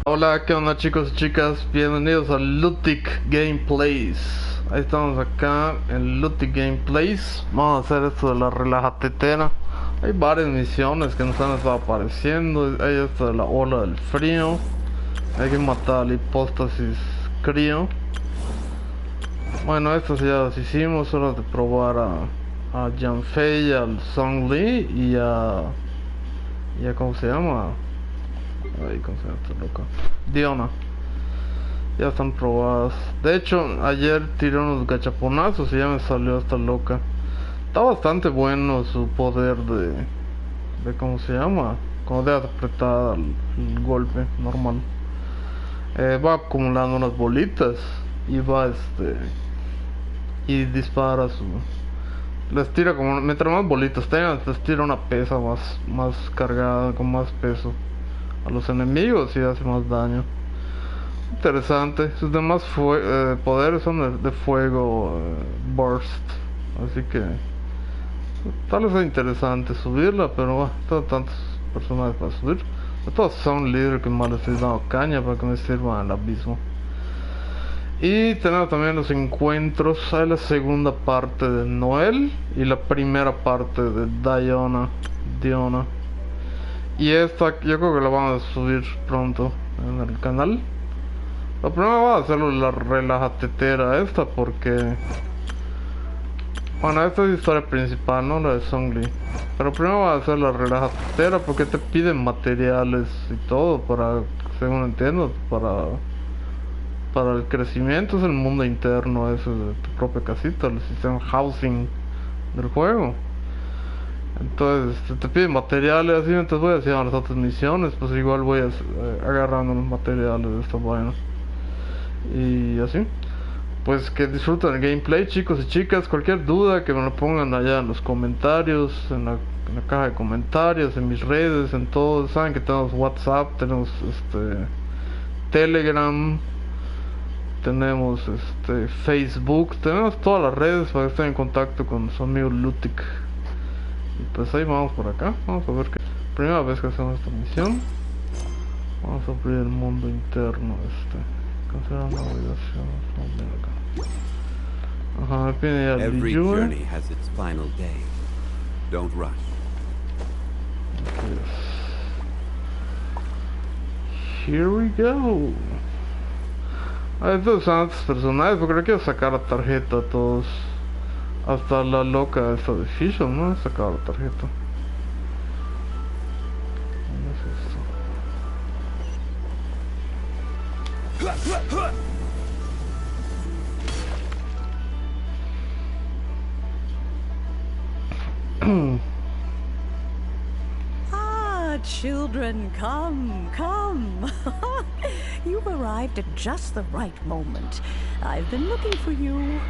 Hola, ¿qué onda chicos y chicas? Bienvenidos a Lutic Gameplays. Ahí estamos acá en Lutic Gameplays. Vamos a hacer esto de la Relajatetera. Hay varias misiones que nos han estado apareciendo. Hay esto de la ola del frío. Hay que matar a la hipóstasis crío. Bueno, estas ya las hicimos. Hora de probar a Janfei, al Song Lee y a ¿cómo se llama? Ay, ¿cómo se llama esta loca? Diona. Ya están probadas. De hecho, ayer tiré unos gachaponazos y ya me salió esta loca. Está bastante bueno su poder de ¿cómo se llama? Como de apretada el golpe normal. Va acumulando unas bolitas y va y dispara su. Les tira como. Mientras más bolitas tengan, les tira una pesa más cargada, con más peso a los enemigos y hace más daño. Interesante. Sus demás poderes son de fuego, burst. Así que tal vez sea interesante subirla, pero tengo tantos personajes para subir. Todos son líderes que más les estoy dando caña para que me sirvan al abismo. Y tenemos también los encuentros. Hay la segunda parte de Noel y la primera parte de Diona. Y esta yo creo que la vamos a subir pronto en el canal. La primera va a hacerlo la Relajatetera esta porque... Bueno, esta es la historia principal, ¿no? La de Songli. Pero primero va a hacer la Relajatetera porque te piden materiales y todo para, según entiendo, para el crecimiento. Es el mundo interno ese de tu propia casita, el sistema housing del juego. Entonces te piden materiales así, entonces voy haciendo las otras misiones, pues igual voy agarrando los materiales de esta vaina. Y así. Pues que disfruten el gameplay, chicos y chicas. Cualquier duda que me lo pongan allá en los comentarios, en la caja de comentarios, en mis redes, en todo. Saben que tenemos WhatsApp, tenemos Telegram, tenemos Facebook, tenemos todas las redes para que estén en contacto con su amigo Lutic. Y pues ahí vamos por acá, vamos a ver qué. Primera vez que hacemos esta misión. Vamos a abrir el mundo interno cancelar navegación. Vamos a ver acá. Ajá, me pide ya Every journey has its final day. Don't rush. Okay. Here we go. Estos son otros personajes porque le quiero sacar la tarjeta a todos. Hasta la loca esta de Fischl, ¿no? He sacado la tarjeta. Children, come. You've arrived at just the right moment. I've been looking for you.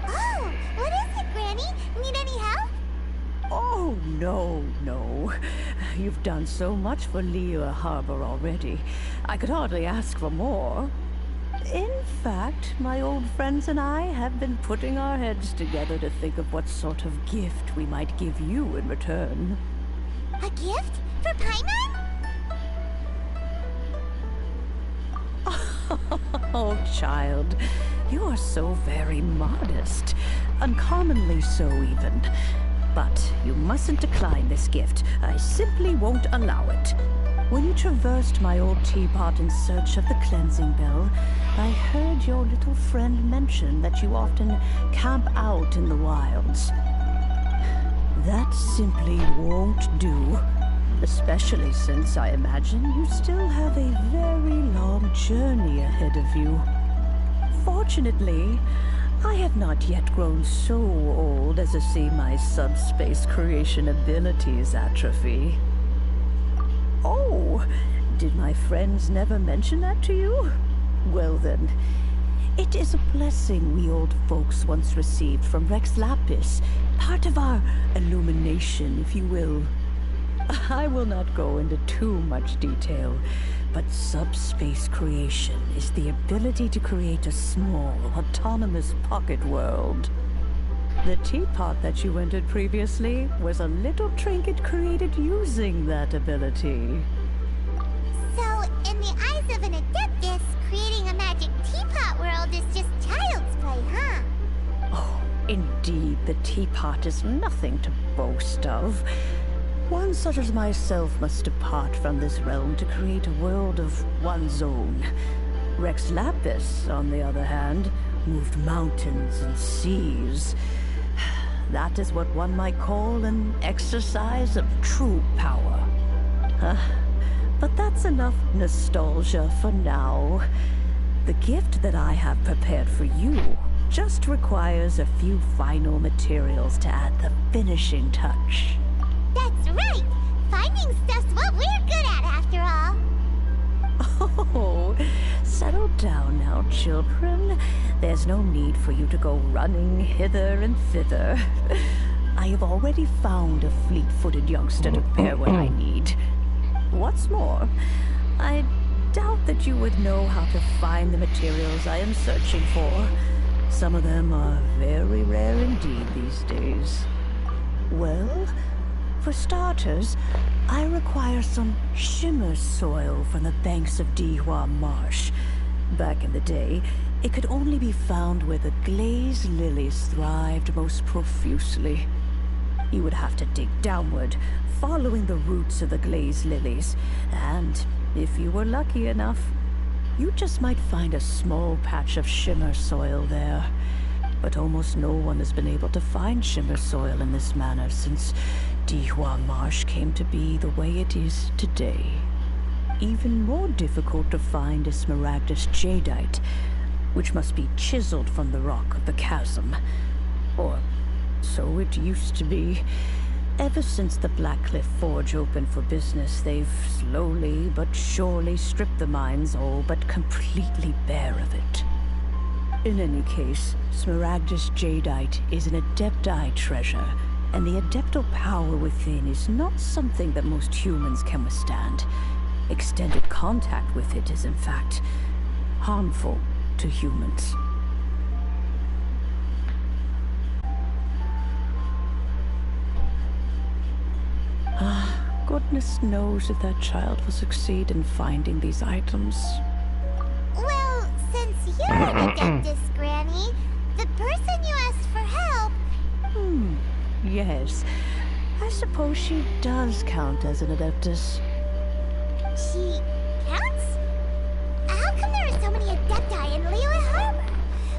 Oh, what is it, Granny? Need any help? Oh, no. You've done so much for Liyue Harbor already. I could hardly ask for more. In fact, my old friends and I have been putting our heads together to think of what sort of gift we might give you in return. A gift? For Paimon? Oh, child, you are so very modest. Uncommonly so, even. But you mustn't decline this gift. I simply won't allow it. When you traversed my old teapot in search of the cleansing bell, I heard your little friend mention that you often camp out in the wilds. That simply won't do. Especially since I imagine you still have a very long journey ahead of you. Fortunately, I have not yet grown so old as to see my subspace creation abilities atrophy. Oh, did my friends never mention that to you? Well then, it is a blessing we old folks once received from Rex Lapis, part of our illumination, if you will. I will not go into too much detail, but subspace creation is the ability to create a small, autonomous pocket world. The teapot that you entered previously was a little trinket created using that ability. So, in the eyes of an adeptus, creating a magic teapot world is just child's play, huh? Oh, indeed, the teapot is nothing to boast of. One such as myself must depart from this realm to create a world of one's own. Rex Lapis, on the other hand, moved mountains and seas. That is what one might call an exercise of true power. But that's enough nostalgia for now. The gift that I have prepared for you just requires a few final materials to add the finishing touch. That's right! Finding stuff's what we're good at, after all. Oh, settle down now, children. There's no need for you to go running hither and thither. I have already found a fleet-footed youngster to bear what I need. What's more, I doubt that you would know how to find the materials I am searching for. Some of them are very rare indeed these days. Well, for starters, I require some shimmer soil from the banks of Dihua Marsh. Back in the day, it could only be found where the glazed lilies thrived most profusely. You would have to dig downward, following the roots of the glazed lilies, and if you were lucky enough, you just might find a small patch of shimmer soil there. But almost no one has been able to find shimmer soil in this manner since Dihua Marsh came to be the way it is today. Even more difficult to find is smaragdus jadeite, which must be chiseled from the rock of the chasm. Or so it used to be. Ever since the Blackcliff Forge opened for business, they've slowly but surely stripped the mines all but completely bare of it. In any case, smaragdus jadeite is an adepti treasure, and the adeptal power within is not something that most humans can withstand. Extended contact with it is, in fact, harmful to humans. Goodness knows if that child will succeed in finding these items. Well, since you're an adeptus, Granny, the person you asked for help... Yes. I suppose she does count as an adeptus. She counts? How come there are so many adepti in Liyue Harbor?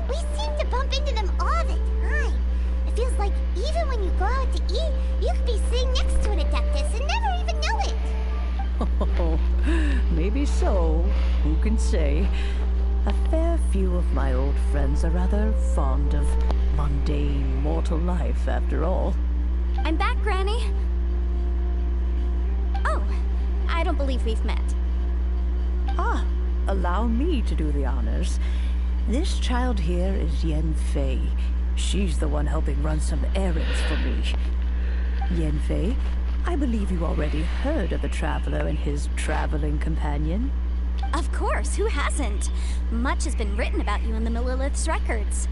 We seem to bump into them all the time. It feels like even when you go out to eat, you could be sitting next to an adeptus and never even know it. Oh, maybe so. Who can say? A fair few of my old friends are rather fond of mundane mortal life, after all. I'm back, Granny. Oh, I don't believe we've met. Ah, allow me to do the honors. This child here is Yen Fei. She's the one helping run some errands for me. Yen Fei, I believe you already heard of the Traveler and his traveling companion. Of course, who hasn't? Much has been written about you in the Millilith's records.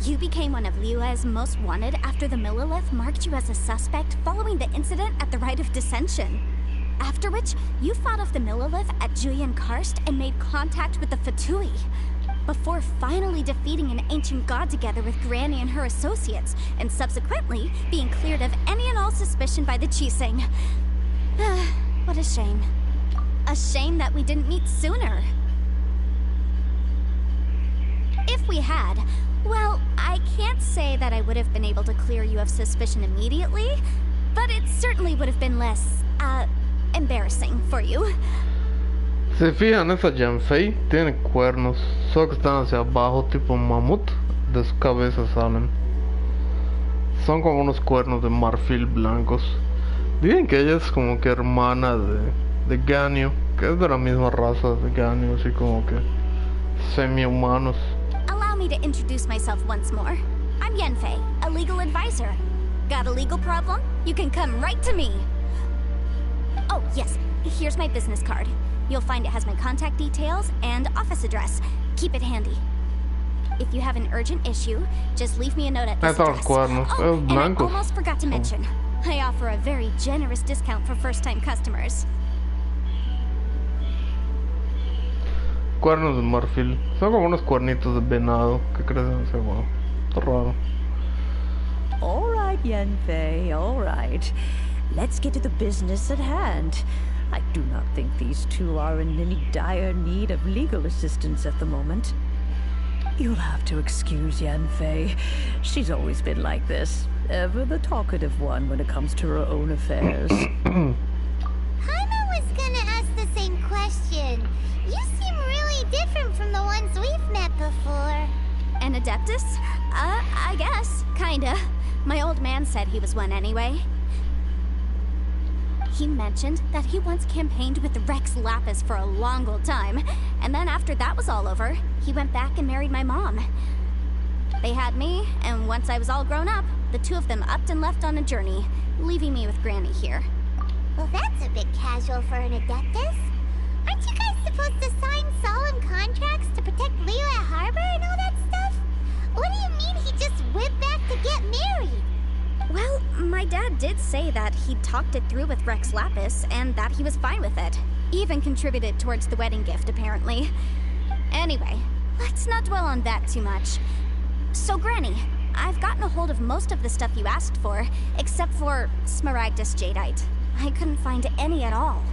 You became one of Liyue's most wanted after the Millilith marked you as a suspect following the incident at the Rite of Dissension. After which, you fought off the Millilith at Julian Karst and made contact with the Fatui, before finally defeating an ancient god together with Granny and her associates, and subsequently being cleared of any and all suspicion by the Chiseng. What a shame. A shame that we didn't meet sooner. If we had, well, I can't say that I would have been able to clear you of suspicion immediately, but it certainly would have been less, embarrassing for you. Se fijan, esa Yanfei tiene cuernos, solo que están hacia abajo, tipo un mamut. De su cabeza salen. Son como unos cuernos de marfil blancos. Dicen que ella es como que hermana de Ganyu, que es de la misma raza de Ganyu, así como que semi-humanos. Allow me to introduce myself once more. I'm Yenfei, a legal advisor. Got a legal problem? You can come right to me. Oh, yes, here's my business card. You'll find it has my contact details and office address. Keep it handy. If you have an urgent issue, just leave me a note at this address. Oh, and I almost forgot to mention, I offer a very generous discount for first-time customers. cuernos de marfil. Son como unos cuernitos de venado que crecen en ese huevo. Está raro. All right, Yanfei, all right. Let's get to the business at hand. I do not think these two are in any dire need of legal assistance at the moment. You'll have to excuse Yanfei. She's always been like this. Ever the talkative one when it comes to her own affairs. Paimon was gonna ask the same question. You seem really different from the ones we've met before. An Adeptus? I guess. Kinda. My old man said he was one anyway. He mentioned that he once campaigned with Rex Lapis for a long old time, and then after that was all over, he went back and married my mom. They had me, and once I was all grown up, the two of them upped and left on a journey, leaving me with Granny here. Well, that's a bit casual for an Adeptus. Aren't you guys supposed to sign solemn contracts to protect Liyue Harbor and all that stuff? What do you mean he just went back to get married? Well, my dad did say that he'd talked it through with Rex Lapis, and that he was fine with it. Even contributed towards the wedding gift, apparently. Anyway, let's not dwell on that too much. So, Granny, I've gotten a hold of most of the stuff you asked for, except for Smaragdus Jadeite. I couldn't find any at all.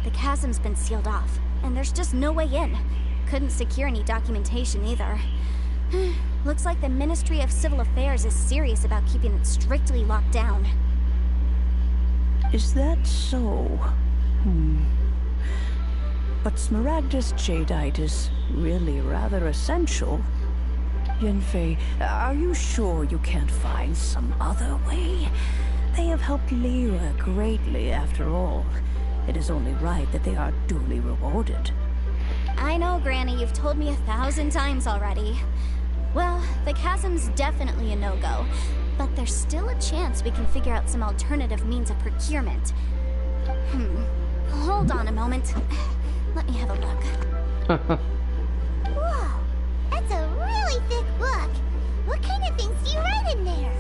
The chasm's been sealed off, and there's just no way in. Couldn't secure any documentation either. Looks like the Ministry of Civil Affairs is serious about keeping it strictly locked down. Is that so? But Smaragdus Jadeite is really rather essential. Yanfei, are you sure you can't find some other way? They have helped Liyue greatly, after all. It is only right that they are duly rewarded. I know, Granny, you've told me 1,000 times already. Well, the chasm's definitely a no-go, but there's still a chance we can figure out some alternative means of procurement. Hold on a moment. Let me have a look. Whoa, that's a really thick book. What kind of things do you write in there?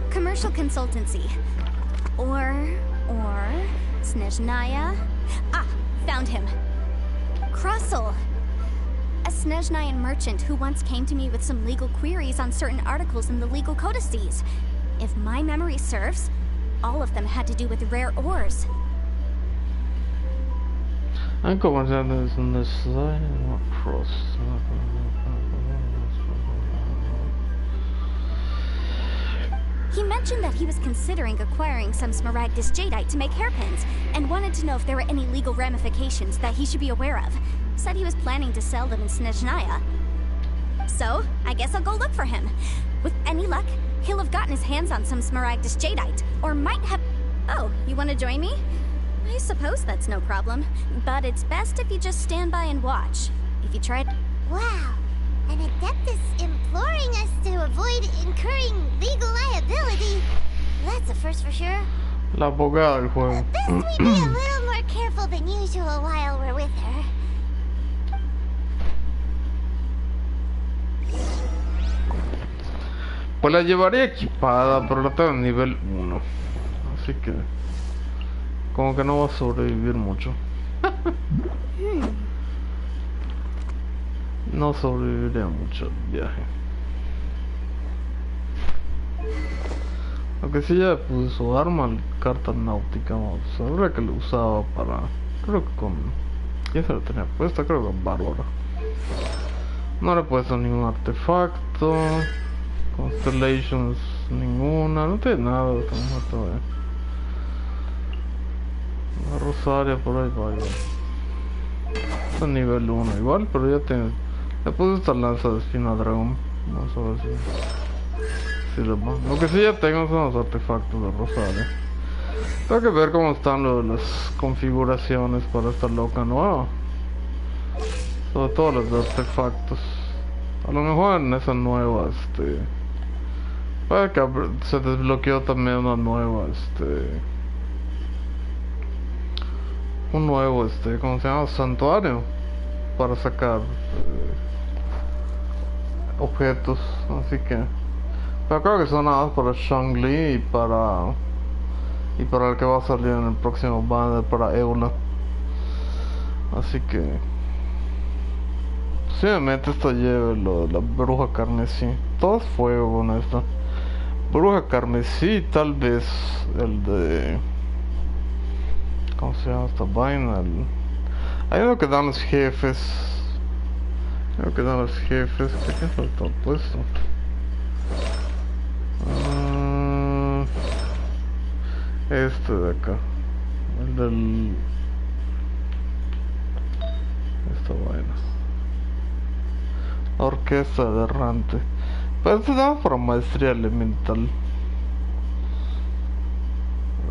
Commercial consultancy. Or Snezhnaya? Ah, found him. Krusel. A Snezhnayan merchant who once came to me with some legal queries on certain articles in the legal codices. If my memory serves, all of them had to do with rare ores. Un comerciante es necesario. Cross. He mentioned that he was considering acquiring some Smaragdus Jadeite to make hairpins, and wanted to know if there were any legal ramifications that he should be aware of. Said he was planning to sell them in Snezhnaya. So, I guess I'll go look for him. With any luck, he'll have gotten his hands on some Smaragdus Jadeite, or might have... Oh, you want to join me? I suppose that's no problem, but it's best if you just stand by and watch. If you try... Wow, an Adeptus imploring us to avoid incurring legal liability. That's a first for sure. La abogada del juego. Best we be a little more careful than usual while we're with her. Pues la llevaría equipada, pero la tengo en nivel 1. Así que... como que no va a sobrevivir mucho. No sobreviviría mucho el viaje. Aunque sí ya puse su arma, carta náutica, vamos a ver que lo usaba para... creo que con... ¿quién se lo tenía puesta? Creo que con Bárbara. No le he puesto ningún artefacto. Constellations, ninguna, no tiene nada de todavía. La Rosaria por ahí va igual. Está en nivel 1 igual, pero ya tiene... le puse esta lanza de espina dragón. Vamos a ver si le va. Lo que sí ya tengo son los artefactos de Rosaria. Tengo que ver cómo están las configuraciones para esta loca nueva. Sobre todo los de artefactos. A lo mejor en esa nueva, puede que se desbloqueó también una nueva, un nuevo, ¿cómo se llama? Santuario. Para sacar objetos, así que... pero creo que son nada más para Shangli y para el que va a salir en el próximo banner para Eula. Así que... Posiblemente esto lleve lo de la bruja carmesí. Todo es fuego con esto. Bruja carmesí, tal vez el de... ¿Cómo se llama esta vaina? Hay uno que dan los jefes. Hay uno que dan los jefes. ¿Qué faltó puesto? Este de acá. El del... Esta vaina. Orquesta de errante. Pero este da para maestría elemental.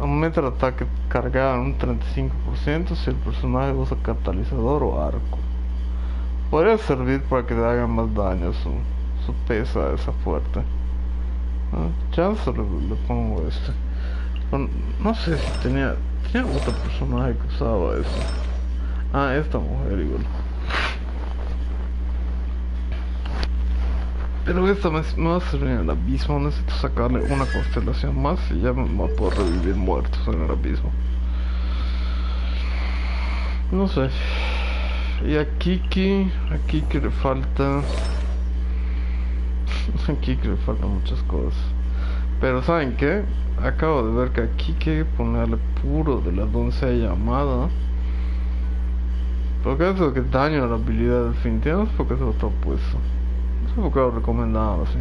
Aumenta el ataque cargado en un 35% si el personaje usa catalizador o arco. Podría servir para que le haga más daño su pesa esa fuerte. Ya solo le pongo este. No sé si tenía otro personaje que usaba eso. Esta mujer igual. Pero esta me va a servir en el abismo. Necesito sacarle una constelación más y ya me va a poder revivir muertos en el abismo. No sé. Y a Kiki le falta... a Kiki le faltan muchas cosas. Pero ¿saben qué? Acabo de ver que aquí hay que ponerle puro de la doncella amada. Porque eso que daño a la habilidad definitiva, no sé por qué se lo está puesto. No sé por qué lo recomendaban así.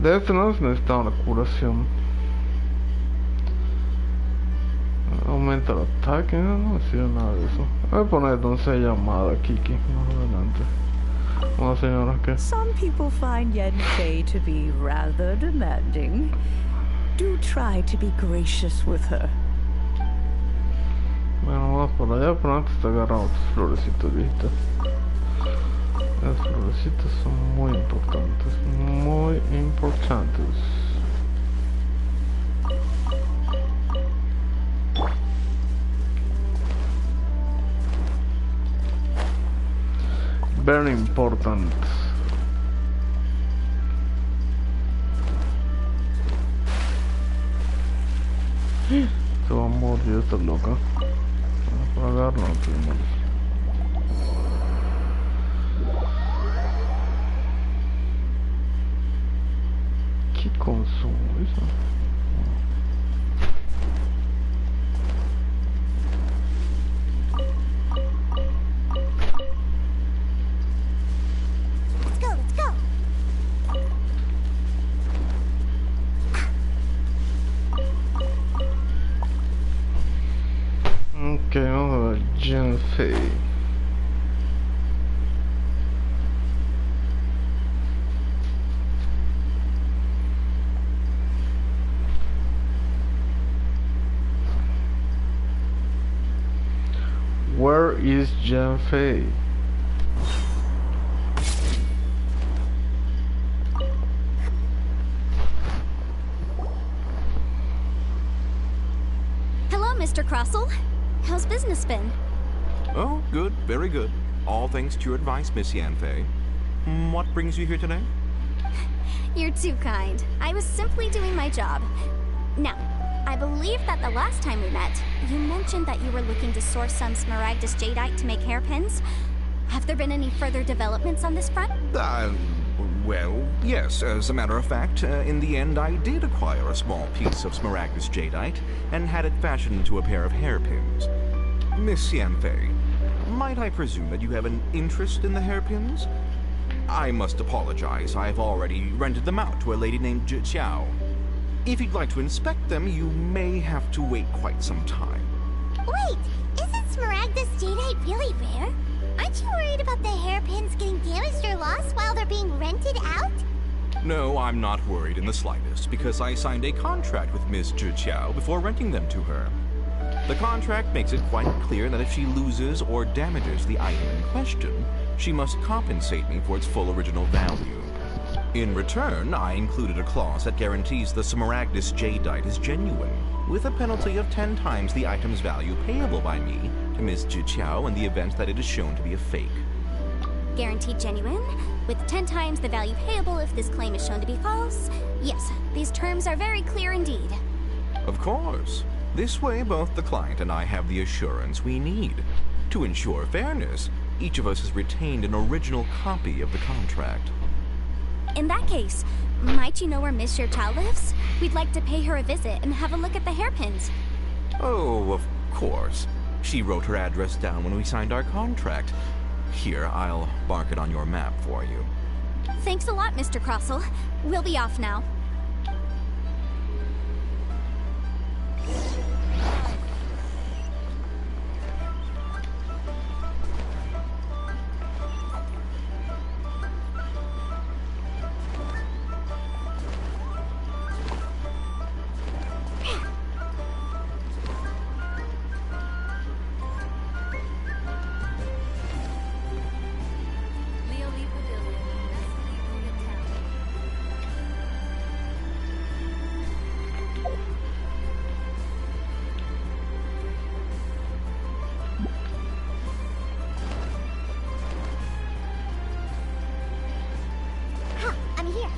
De este no se necesitaba una curación. Aumenta el ataque, no me sirve nada de eso. Voy a poner doncella amada Kiki, más adelante. Bueno, señora, ¿qué? Some people find Yenfei to be rather demanding. Do try to be gracious with her. Bueno, vamos por allá, pero antes te agarramos tus florecitas, viejitas. Las florecitas son muy importantes, muy importantes. Very important. Se va a morir esta loca. Para agarrarlo, primero. ¿Qué consumo eso? Okay, vamos a ver Genfei. Where is Genfei? Hello, Mr. Crossell. How's business been? Oh, good, very good. All thanks to your advice, Miss Yanfei. What brings you here today? You're too kind. I was simply doing my job. Now, I believe that the last time we met, you mentioned that you were looking to source some smaragdus jadeite to make hairpins. Have there been any further developments on this front? Well, yes. As a matter of fact, in the end, I did acquire a small piece of smaragdus jadeite and had it fashioned into a pair of hairpins. Miss Yanfei, might I presume that you have an interest in the hairpins? I must apologize. I've already rented them out to a lady named Zhi Qiao. If you'd like to inspect them, you may have to wait quite some time. Wait, isn't smaragdus jadeite really rare? Aren't you worried about the hairpins getting damaged or lost while they're being rented out? No, I'm not worried in the slightest, because I signed a contract with Miss Zhi Qiao before renting them to her. The contract makes it quite clear that if she loses or damages the item in question, she must compensate me for its full original value. In return, I included a clause that guarantees the smaragdus jadeite is genuine, with a penalty of 10 times the item's value payable by me to Miss Zhi Qiao in the event that it is shown to be a fake. Guaranteed genuine, with 10 times the value payable if this claim is shown to be false? Yes, these terms are very clear indeed. Of course. This way, both the client and I have the assurance we need. To ensure fairness, each of us has retained an original copy of the contract. In that case, might you know where Miss Xiaochao lives? We'd like to pay her a visit and have a look at the hairpins. Oh, of course. She wrote her address down when we signed our contract. Here, I'll mark it on your map for you. Thanks a lot, Mr. Crossell. We'll be off now. I'm here.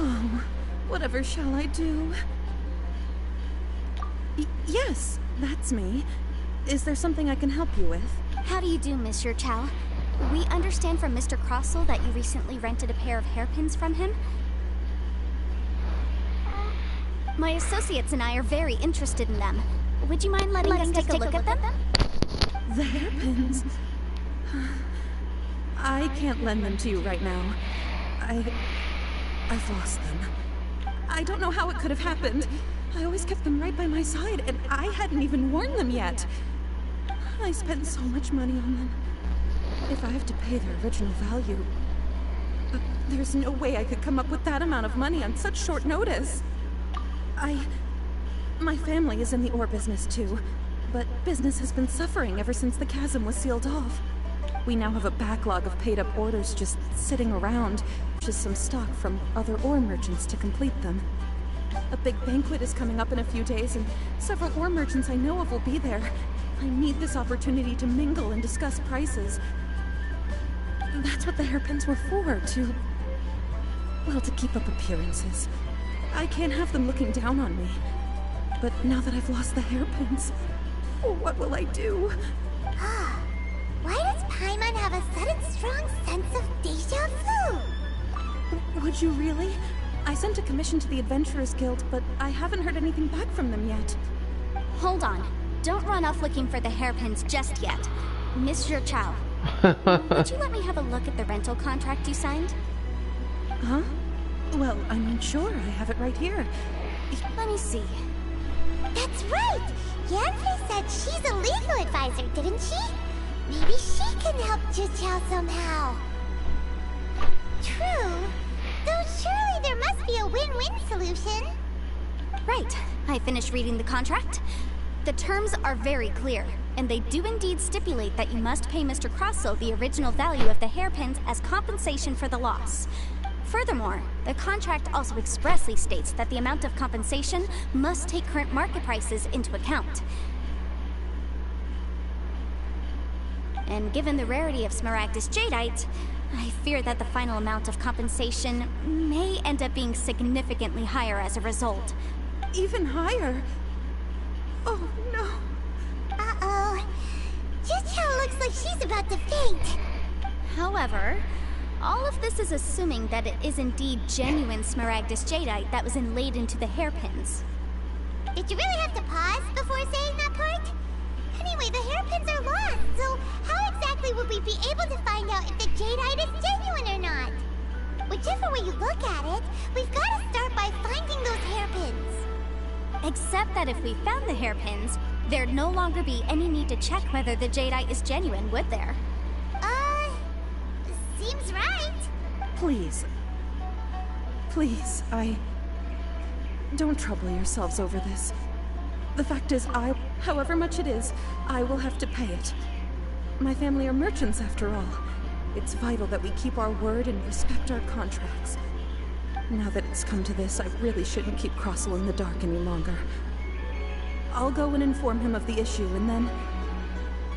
Oh, whatever shall I do? Yes, that's me. Is there something I can help you with? How do you do, Miss Xiaochao? We understand from Mr. Crossell that you recently rented a pair of hairpins from him. My associates and I are very interested in them. Would you mind letting us take a look at them? The hairpins? I can't lend them to you right now. I've lost them. I don't know how it could have happened. I always kept them right by my side, and I hadn't even worn them yet. I spent so much money on them. If I have to pay their original value, there's no way I could come up with that amount of money on such short notice. My family is in the ore business too, but business has been suffering ever since the chasm was sealed off. We now have a backlog of paid-up orders just sitting around, just some stock from other ore merchants to complete them. A big banquet is coming up in a few days, and several ore merchants I know of will be there. I need this opportunity to mingle and discuss prices. That's what the hairpins were for, to keep up appearances. I can't have them looking down on me. But now that I've lost the hairpins, what will I do? Why does Paimon have a sudden strong sense of deja vu? Would you really? I sent a commission to the Adventurers Guild, but I haven't heard anything back from them yet. Hold on. Don't run off looking for the hairpins just yet. Miss Xiaochao, would you let me have a look at the rental contract you signed? Huh? Well, I mean, sure, I have it right here. Let me see. That's right! Yanfei said she's a legal advisor, didn't she? Maybe she can help Xiaochao somehow. True. Though surely there must be a win-win solution. Right. I finished reading the contract. The terms are very clear, and they do indeed stipulate that you must pay Mr. Crossell the original value of the hairpins as compensation for the loss. Furthermore, the contract also expressly states that the amount of compensation must take current market prices into account. And given the rarity of Smaragdus Jadeite, I fear that the final amount of compensation may end up being significantly higher as a result. Even higher? Oh, no. Uh-oh. Xiaochao looks like she's about to faint. However, all of this is assuming that it is indeed genuine Smaragdus Jadeite that was inlaid into the hairpins. Did you really have to pause before saying that part? Anyway, the hairpins are lost, so how exactly would we be able to find out if the Jadeite is genuine or not? Whichever way you look at it, we've got to start by finding those hairpins. Except that if we found the hairpins, there'd no longer be any need to check whether the Jadeite is genuine, would there? Seems right. Please. Please, don't trouble yourselves over this. The fact is, however much it is, I will have to pay it. My family are merchants after all. It's vital that we keep our word and respect our contracts. Now that it's come to this, I really shouldn't keep Crossel in the dark any longer. I'll go and inform him of the issue and then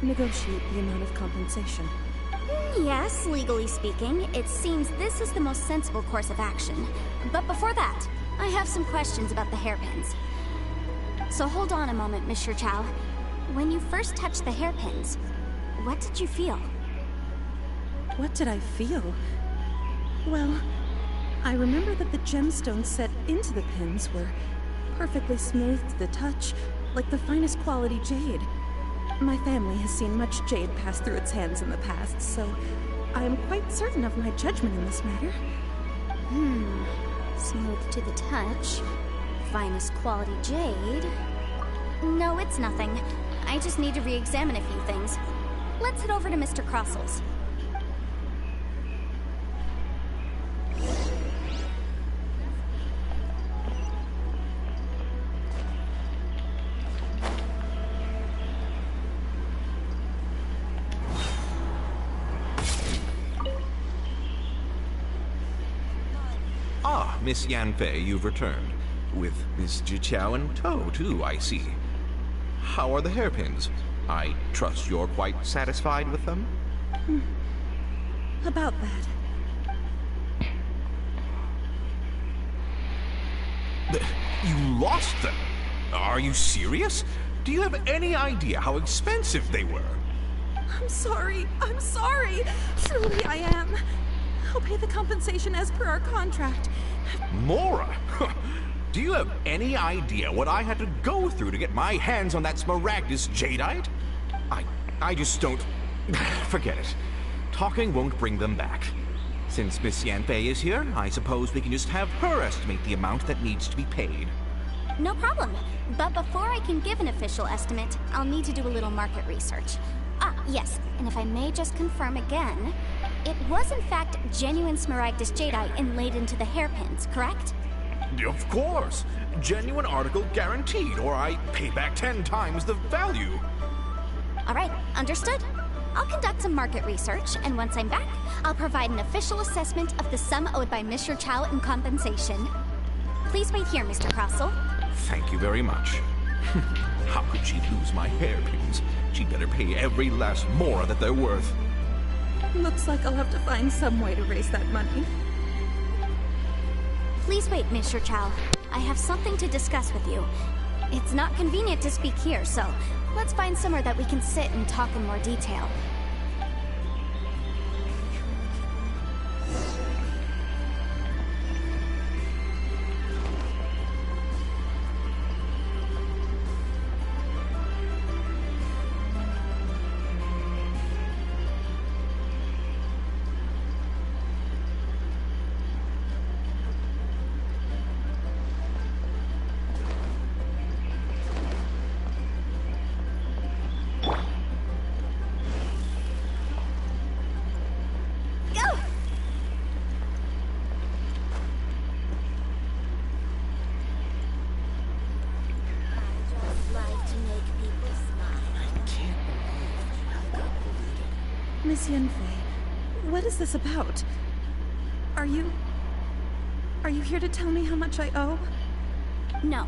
negotiate the amount of compensation. Yes, legally speaking, it seems this is the most sensible course of action. But before that, I have some questions about the hairpins. So hold on a moment, Mr. Chow. When you first touched the hairpins, what did you feel? What did I feel? Well, I remember that the gemstones set into the pins were perfectly smooth to the touch, like the finest quality jade. My family has seen much jade pass through its hands in the past, so I am quite certain of my judgment in this matter. Smooth to the touch. Finest quality jade. No, it's nothing. I just need to re-examine a few things. Let's head over to Mr. Crossel's. Ah, Miss Yanfei, you've returned. With Miss Jiqiao in tow, too, I see. How are the hairpins? I trust you're quite satisfied with them? About that. You lost them? Are you serious? Do you have any idea how expensive they were? I'm sorry. Truly I am. I'll pay the compensation as per our contract. Mora! Do you have any idea what I had to go through to get my hands on that Smaragdus jadeite? I just don't... Forget it. Talking won't bring them back. Since Miss Yanfei is here, I suppose we can just have her estimate the amount that needs to be paid. No problem. But before I can give an official estimate, I'll need to do a little market research. Ah, yes, and if I may just confirm again, it was in fact genuine Smaragdus jadeite inlaid into the hairpins, correct? Of course! Genuine article guaranteed, or I pay back 10 times the value. Alright, understood. I'll conduct some market research, and once I'm back, I'll provide an official assessment of the sum owed by Mr. Chow in compensation. Please wait here, Mr. Crossel. Thank you very much. How could she lose my hairpins? She'd better pay every last Mora that they're worth. Looks like I'll have to find some way to raise that money. Please wait, Mr. Chow. I have something to discuss with you. It's not convenient to speak here, so let's find somewhere that we can sit and talk in more detail. Miss Yanfei, what is this about? Are you here to tell me how much I owe? No.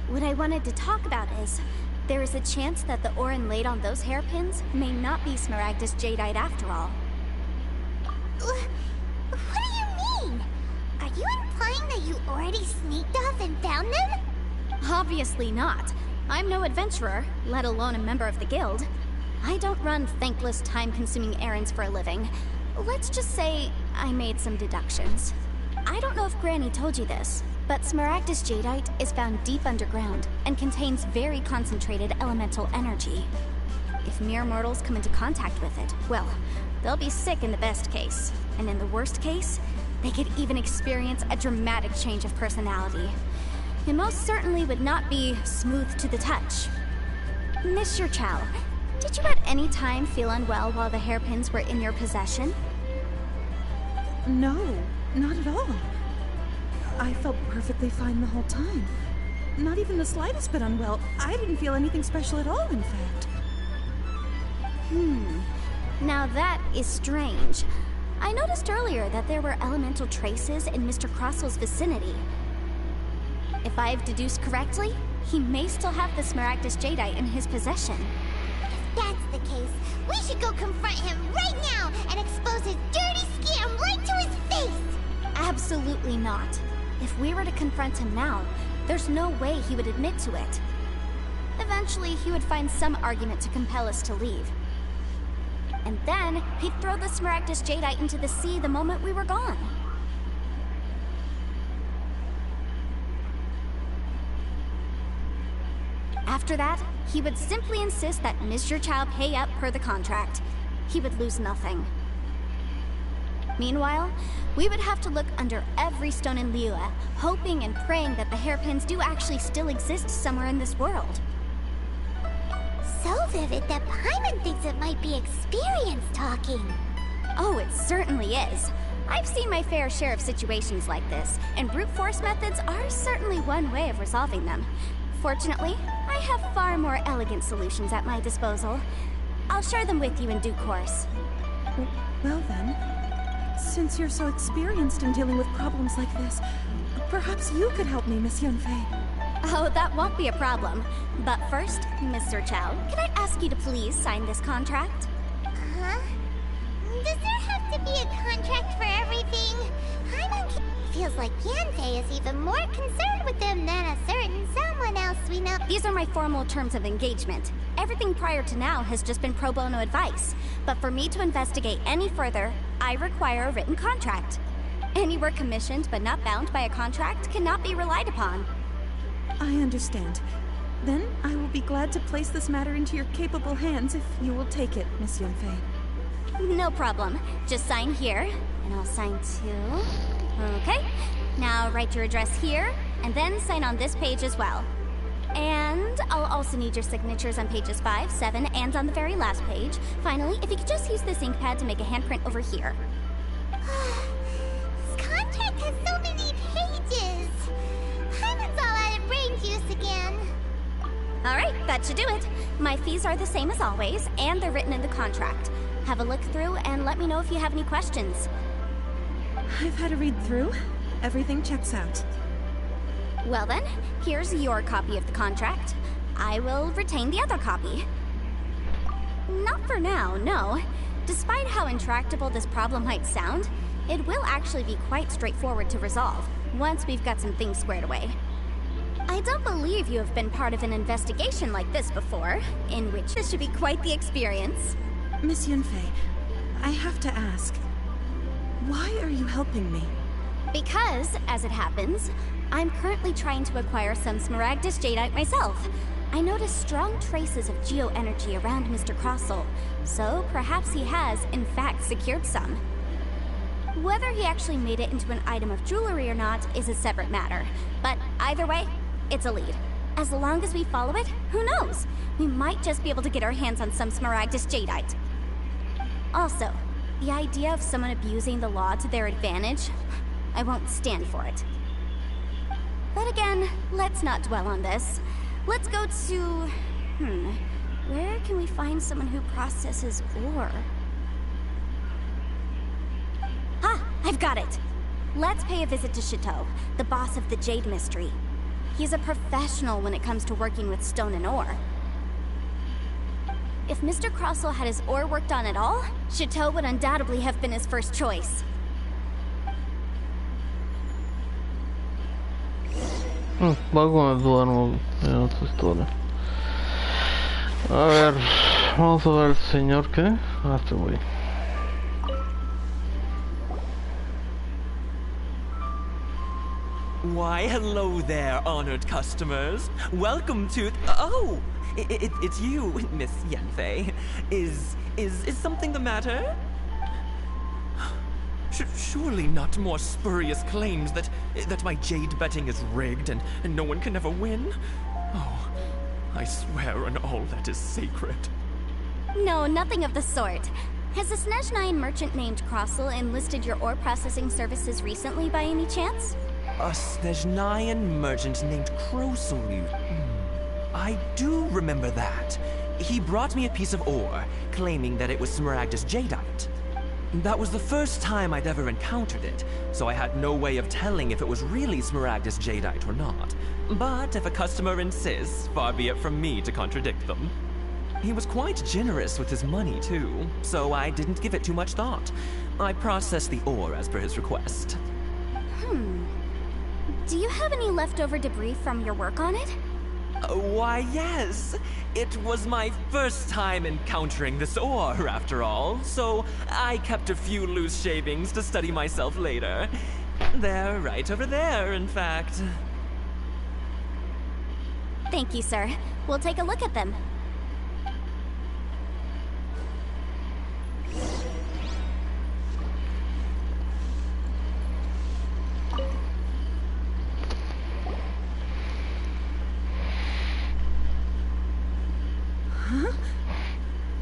What I wanted to talk about is, there is a chance that the ore inlaid on those hairpins may not be Smaragdus jadeite after all. What do you mean? Are you implying that you already sneaked off and found them? Obviously not. I'm no adventurer, let alone a member of the guild. I don't run thankless, time-consuming errands for a living. Let's just say I made some deductions. I don't know if Granny told you this, but Smaragdus jadeite is found deep underground and contains very concentrated elemental energy. If mere mortals come into contact with it, well, they'll be sick in the best case. And in the worst case, they could even experience a dramatic change of personality. It most certainly would not be smooth to the touch. Mr. Chow, did you at any time feel unwell while the hairpins were in your possession? No, not at all. I felt perfectly fine the whole time. Not even the slightest bit unwell. I didn't feel anything special at all, in fact. Now that is strange. I noticed earlier that there were elemental traces in Mr. Crossel's vicinity. If I've deduced correctly, he may still have the Smaragdus Jadeite in his possession. If that's the case, we should go confront him right now and expose his dirty scam right to his face! Absolutely not. If we were to confront him now, there's no way he would admit to it. Eventually, he would find some argument to compel us to leave. And then, he'd throw the Smaragdus Jadeite into the sea the moment we were gone. After that, he would simply insist that Mr. Chow pay up per the contract. He would lose nothing. Meanwhile, we would have to look under every stone in Liyue, hoping and praying that the hairpins do actually still exist somewhere in this world. So vivid that Paimon thinks it might be experience talking. Oh, it certainly is. I've seen my fair share of situations like this, and brute force methods are certainly one way of resolving them. Fortunately, I have far more elegant solutions at my disposal. I'll share them with you in due course. Well then, since you're so experienced in dealing with problems like this, perhaps you could help me, Miss Yunfei. Oh, that won't be a problem. But first, Mr. Chow, can I ask you to please sign this contract? Huh? Does there have to be a contract for everything? Feels like Yanfei is even more concerned with them than a certain someone else we know. These are my formal terms of engagement. Everything prior to now has just been pro bono advice. But for me to investigate any further, I require a written contract. Any work commissioned but not bound by a contract cannot be relied upon. I understand. Then I will be glad to place this matter into your capable hands if you will take it, Miss Yunfei. No problem. Just sign here, and I'll sign too. Okay. Now write your address here, and then sign on this page as well. And I'll also need your signatures on pages 5, 7, and on the very last page. Finally, if you could just use this ink pad to make a handprint over here. This contract has so many pages. Paimon's all out of brain juice again. Alright, that should do it. My fees are the same as always, and they're written in the contract. Have a look through and let me know if you have any questions. I've had a read through. Everything checks out. Well then, here's your copy of the contract. I will retain the other copy. Not for now, no. Despite how intractable this problem might sound, it will actually be quite straightforward to resolve, once we've got some things squared away. I don't believe you have been part of an investigation like this before, in which this should be quite the experience. Miss Yunfei, I have to ask, why are you helping me? Because, as it happens, I'm currently trying to acquire some Smaragdus Jadeite myself. I noticed strong traces of geoenergy around Mr. Crossel, so perhaps he has, in fact, secured some. Whether he actually made it into an item of jewelry or not is a separate matter, but either way, it's a lead. As long as we follow it, who knows? We might just be able to get our hands on some Smaragdus Jadeite. Also, the idea of someone abusing the law to their advantage, I won't stand for it. But again, let's not dwell on this. Let's go to... where can we find someone who processes ore? Ah, I've got it! Let's pay a visit to Chateau, the boss of the Jade Mystery. He's a professional when it comes to working with stone and ore. If Mr. Crossel had his ore worked on at all, Chateau would undoubtedly have been his first choice. Va con el duermo en otra historia. A ver, vamos a ver el señor que... este güey. Why, hello there, honored customers. Welcome to... Oh! It's you, Miss Yanfei. Is something the matter? Surely not more spurious claims that my jade betting is rigged and no one can ever win? Oh, I swear on all that is sacred. No, nothing of the sort. Has a Snezhnayan merchant named Crossel enlisted your ore processing services recently by any chance? A Snezhnayan merchant named Crossel. I do remember that. He brought me a piece of ore, claiming that it was Smaragdus jadeite. That was the first time I'd ever encountered it, so I had no way of telling if it was really Smaragdus jadeite or not. But if a customer insists, far be it from me to contradict them. He was quite generous with his money, too, so I didn't give it too much thought. I processed the ore as per his request. Do you have any leftover debris from your work on it? Why, yes. It was my first time encountering this ore, after all, so I kept a few loose shavings to study myself later. They're right over there, in fact. Thank you, sir. We'll take a look at them.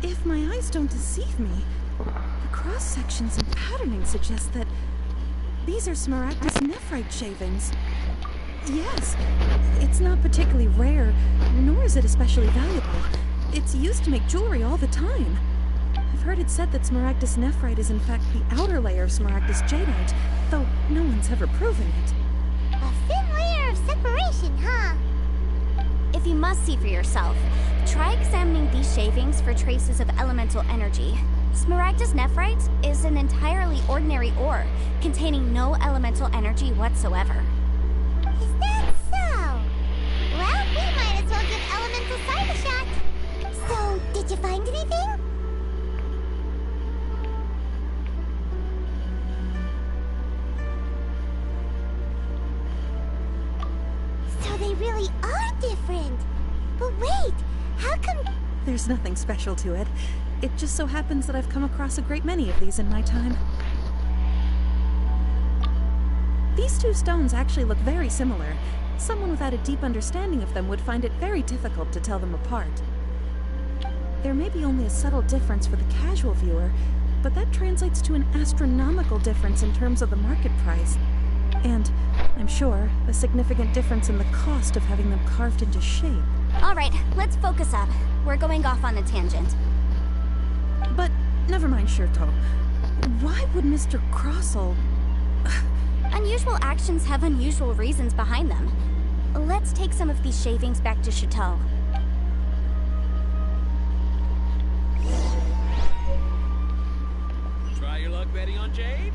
If my eyes don't deceive me, the cross-sections and patterning suggest that these are Smaragdus nephrite shavings. Yes, it's not particularly rare, nor is it especially valuable. It's used to make jewelry all the time. I've heard it said that Smaragdus nephrite is in fact the outer layer of Smaragdus jadeite, though no one's ever proven it. A thin layer of separation, huh? If you must see for yourself, try examining these shavings for traces of elemental energy. Smaragdus nephrite is an entirely ordinary ore, containing no elemental energy whatsoever. Is that so? Well, we might as well give elemental side a shot. So, did you find anything? So they really are different. But wait, how come... There's nothing special to it. It just so happens that I've come across a great many of these in my time. These two stones actually look very similar. Someone without a deep understanding of them would find it very difficult to tell them apart. There may be only a subtle difference for the casual viewer, but that translates to an astronomical difference in terms of the market price. And, I'm sure, a significant difference in the cost of having them carved into shape. Alright, let's focus up. We're going off on a tangent. But, never mind, Shirto. Why would Mr. Crossell... Unusual actions have unusual reasons behind them. Let's take some of these shavings back to Chateau. Try your luck betting on Jade?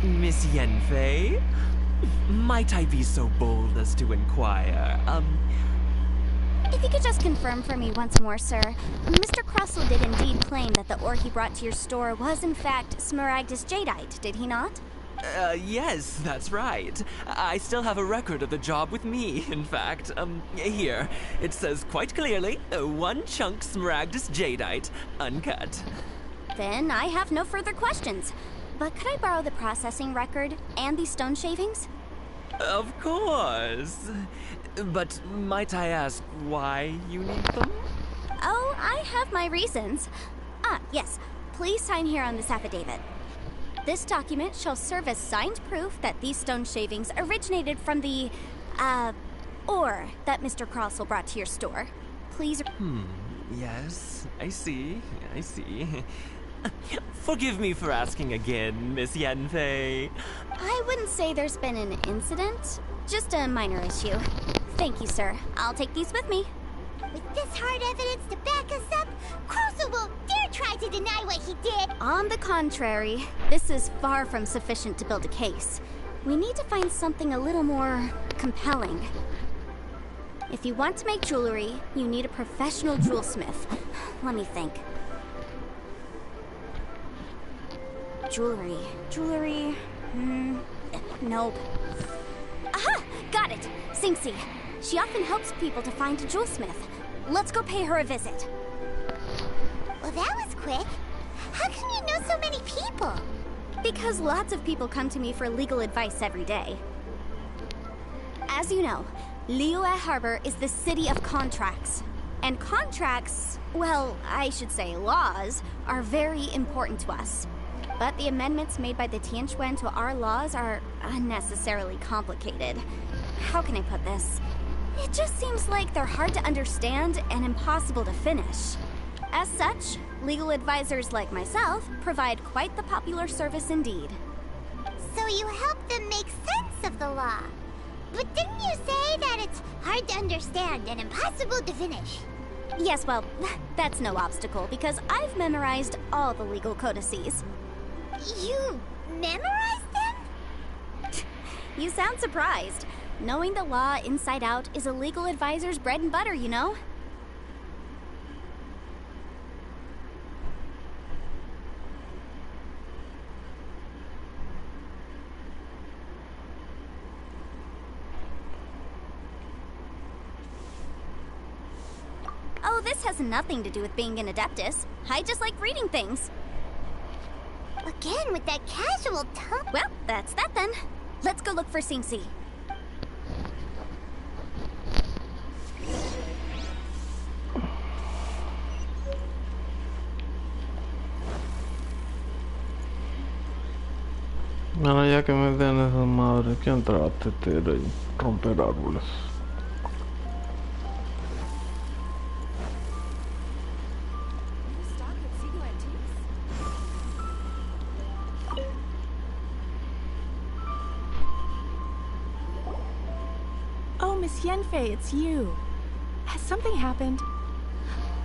Miss Yenfei? Might I be so bold as to inquire, If you could just confirm for me once more, sir. Mr. Crossell did indeed claim that the ore he brought to your store was in fact Smaragdus jadeite, did he not? Yes, that's right. I still have a record of the job with me, in fact. Here. It says quite clearly, 1 chunk Smaragdus jadeite, uncut. Then I have no further questions. But could I borrow the processing record and these stone shavings? Of course. But might I ask why you need them? Oh, I have my reasons. Ah, yes. Please sign here on this affidavit. This document shall serve as signed proof that these stone shavings originated from the, ore that Mr. Crossell brought to your store. Please... Yes, I see. Forgive me for asking again, Miss Yenfei. I wouldn't say there's been an incident, just a minor issue. Thank you, sir. I'll take these with me. With this hard evidence to back us up, Crossell won't dare try to deny what he did. On the contrary, this is far from sufficient to build a case. We need to find something a little more compelling. If you want to make jewelry, you need a professional jewelsmith. Let me think. Jewelry, nope. Aha! Got it! Singsi. She often helps people to find a jewelsmith. Let's go pay her a visit. Well, that was quick. How come you know so many people? Because lots of people come to me for legal advice every day. As you know, Liyue Harbor is the city of contracts. And contracts, well, I should say laws, are very important to us. But the amendments made by the Tianquan to our laws are unnecessarily complicated. How can I put this? It just seems like they're hard to understand and impossible to finish. As such, legal advisors like myself provide quite the popular service indeed. So you help them make sense of the law. But didn't you say that it's hard to understand and impossible to finish? Yes, well, that's no obstacle because I've memorized all the legal codices. You memorized them? You sound surprised. Knowing the law inside out is a legal advisor's bread and butter, you know? Oh, this has nothing to do with being an adeptus. I just like reading things. Again with that casual tone. Well, that's that then. Let's go look for Singsi. Bueno, ya que me den esas madres, que entrar a tetera y romper árboles. Oh, Miss Yenfei, it's you. Has something happened?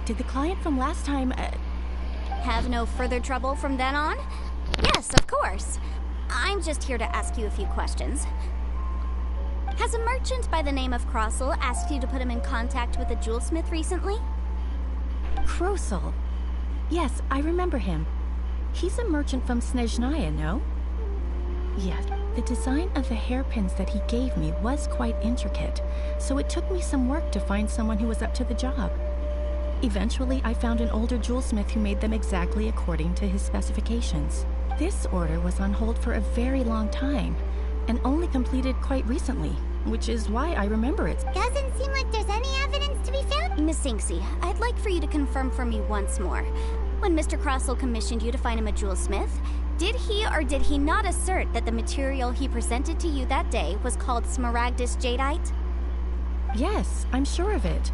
Did the client from last time, Have no further trouble from then on? Yes, of course. I'm just here to ask you a few questions. Has a merchant by the name of Crossel asked you to put him in contact with a jewelsmith recently? Krosel? Yes, I remember him. He's a merchant from Snezhnaya, no? Yes, the design of the hairpins that he gave me was quite intricate, so it took me some work to find someone who was up to the job. Eventually, I found an older jewelsmith who made them exactly according to his specifications. This order was on hold for a very long time, and only completed quite recently, which is why I remember it. Doesn't seem like there's any evidence to be found. Miss Singsi, I'd like for you to confirm for me once more. When Mr. Crossel commissioned you to find him a jewelsmith, did he or did he not assert that the material he presented to you that day was called smaragdus jadeite? Yes, I'm sure of it.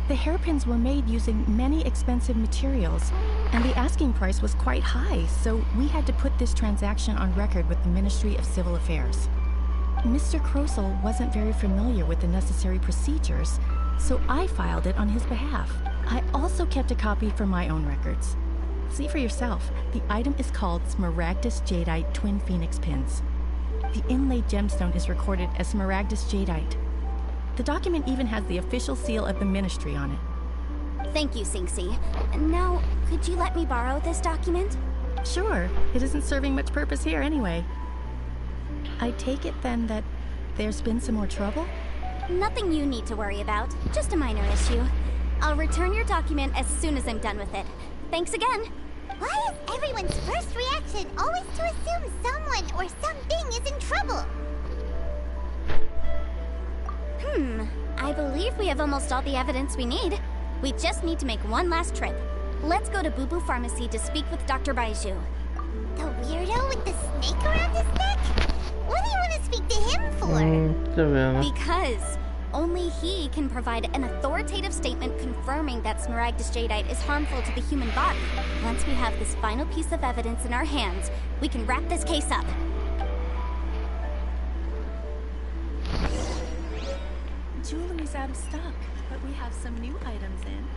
The hairpins were made using many expensive materials, and the asking price was quite high, so we had to put this transaction on record with the Ministry of Civil Affairs. Mr. Krosel wasn't very familiar with the necessary procedures, so I filed it on his behalf. I also kept a copy for my own records. See for yourself, the item is called Smaragdus Jadeite Twin Phoenix Pins. The inlaid gemstone is recorded as Smaragdus Jadeite. The document even has the official seal of the ministry on it. Thank you, Singsi. Now, could you let me borrow this document? Sure, it isn't serving much purpose here anyway. I take it then that there's been some more trouble? Nothing you need to worry about, just a minor issue. I'll return your document as soon as I'm done with it. Thanks again. Why is everyone's first reaction always to assume someone or something is in trouble? I believe we have almost all the evidence we need. We just need to make one last trip. Let's go to Boo Boo Pharmacy to speak with Dr. Baiju. The weirdo with the snake around his neck? What do you want to speak to him for? Because only he can provide an authoritative statement confirming that smaragdus jadeite is harmful to the human body. Once we have this final piece of evidence in our hands, we can wrap this case up. Jewelry's out of stock, but we have some new items in.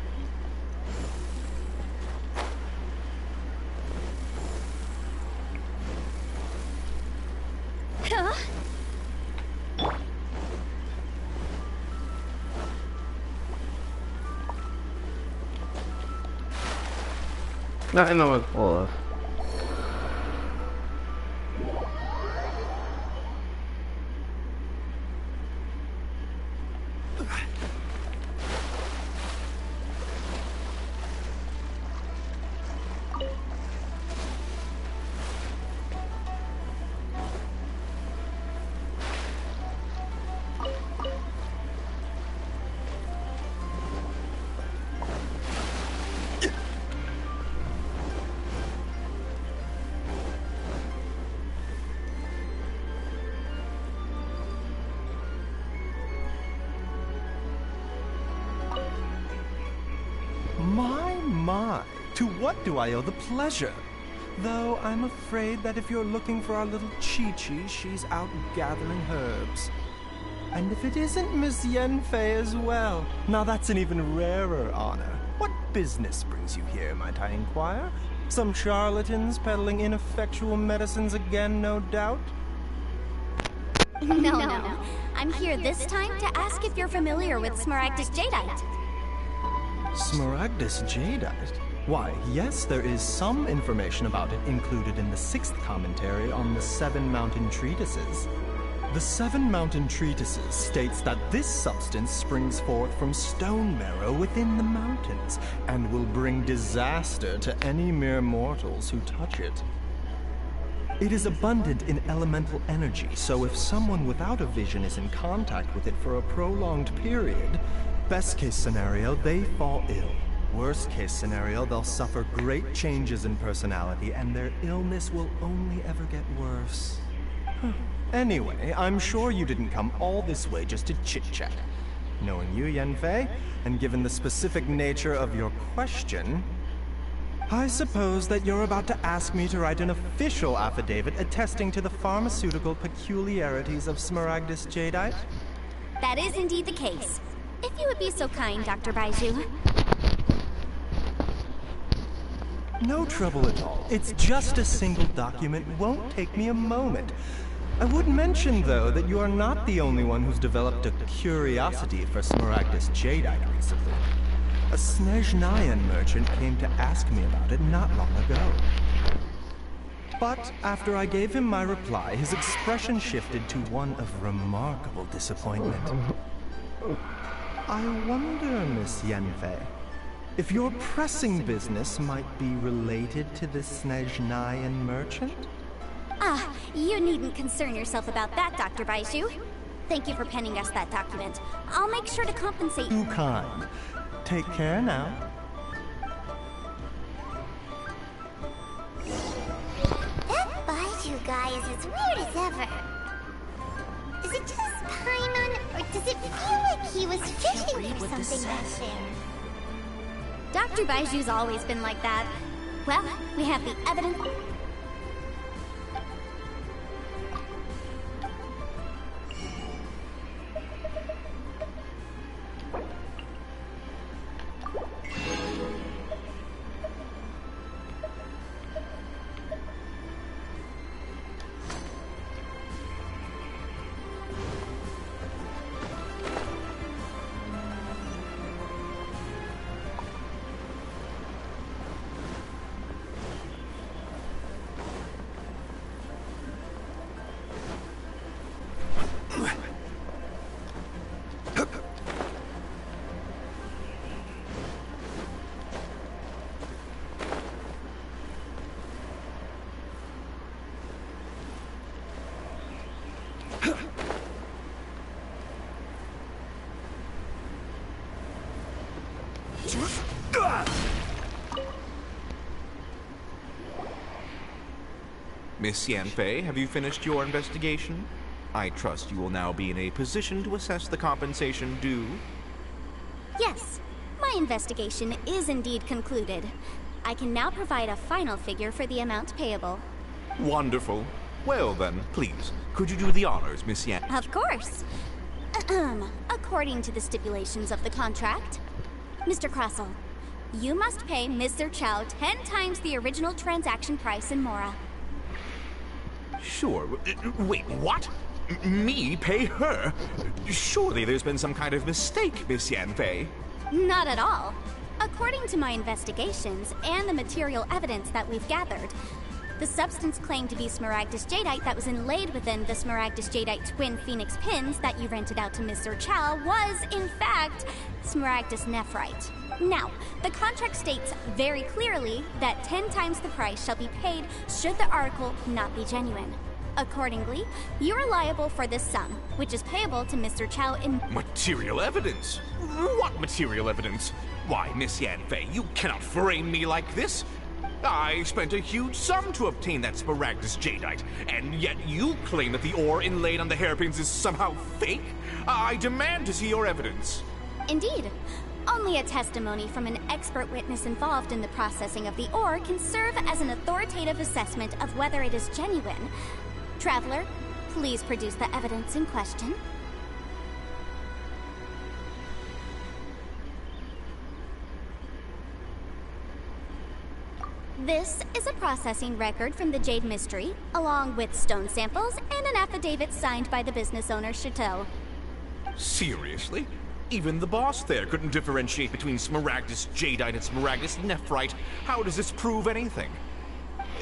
Huh? Ay, no me jodas. To what do I owe the pleasure? Though I'm afraid that if you're looking for our little Chi-Chi, she's out gathering herbs. And if it isn't Miss Yanfei as well, now that's an even rarer honor. What business brings you here, might I inquire? Some charlatans peddling ineffectual medicines again, no doubt? No. I'm here this time to ask if you're familiar with Smaragdus Jadeite. Smaragdus Jadeite? Why, yes, there is some information about it included in the 6th commentary on the 7 Mountain Treatises. The 7 Mountain Treatises states that this substance springs forth from stone marrow within the mountains, and will bring disaster to any mere mortals who touch it. It is abundant in elemental energy, so if someone without a vision is in contact with it for a prolonged period, best case scenario, they fall ill. Worst case scenario, they'll suffer great changes in personality, and their illness will only ever get worse. Anyway, I'm sure you didn't come all this way just to chit-chat. Knowing you, Yanfei, and given the specific nature of your question, I suppose that you're about to ask me to write an official affidavit attesting to the pharmaceutical peculiarities of Smaragdus Jadeite? That is indeed the case. If you would be so kind, Dr. Baiju. No trouble at all. It's just a single document. Won't take me a moment. I would mention, though, that you are not the only one who's developed a curiosity for Smaragdus Jadeite recently. A Snezhnayan merchant came to ask me about it not long ago. But after I gave him my reply, his expression shifted to one of remarkable disappointment. I wonder, Miss Yanfei, if your pressing business might be related to this Snezhnayan merchant? Ah, you needn't concern yourself about that, Dr. Baiju. Thank you for penning us that document. I'll make sure to compensate you. Too kind. Take care now. That Baiju guy is as weird as ever. Is it just Paimon, or does it feel like he was fishing for something back there? Dr. Baiju's always been like that. Well, we have the evidence. Miss Yanfei, have you finished your investigation? I trust you will now be in a position to assess the compensation due. Yes, my investigation is indeed concluded. I can now provide a final figure for the amount payable. Wonderful. Well then, please, could you do the honors, Miss Yan? Of course. According to the stipulations of the contract, Mr. Crossell, you must pay Mr. Chow 10 times the original transaction price in Mora. Sure. Wait, what? Me pay her? Surely there's been some kind of mistake, Miss Yanfei. Not at all. According to my investigations and the material evidence that we've gathered, the substance claimed to be Smaragdus Jadeite that was inlaid within the Smaragdus Jadeite twin phoenix pins that you rented out to Mr. Chow was, in fact, Smaragdus Nephrite. Now, the contract states very clearly that 10 times the price shall be paid should the article not be genuine. Accordingly, you are liable for this sum, which is payable to Mr. Chow in... Material evidence? What material evidence? Why, Miss Yanfei, you cannot frame me like this. I spent a huge sum to obtain that Smaragdus Jadeite, and yet you claim that the ore inlaid on the hairpins is somehow fake? I demand to see your evidence. Indeed. Only a testimony from an expert witness involved in the processing of the ore can serve as an authoritative assessment of whether it is genuine. Traveler, please produce the evidence in question. This is a processing record from the Jade Mystery, along with stone samples and an affidavit signed by the business owner, Chateau. Seriously? Even the boss there couldn't differentiate between Smaragdus Jadeite and Smaragdus Nephrite. How does this prove anything?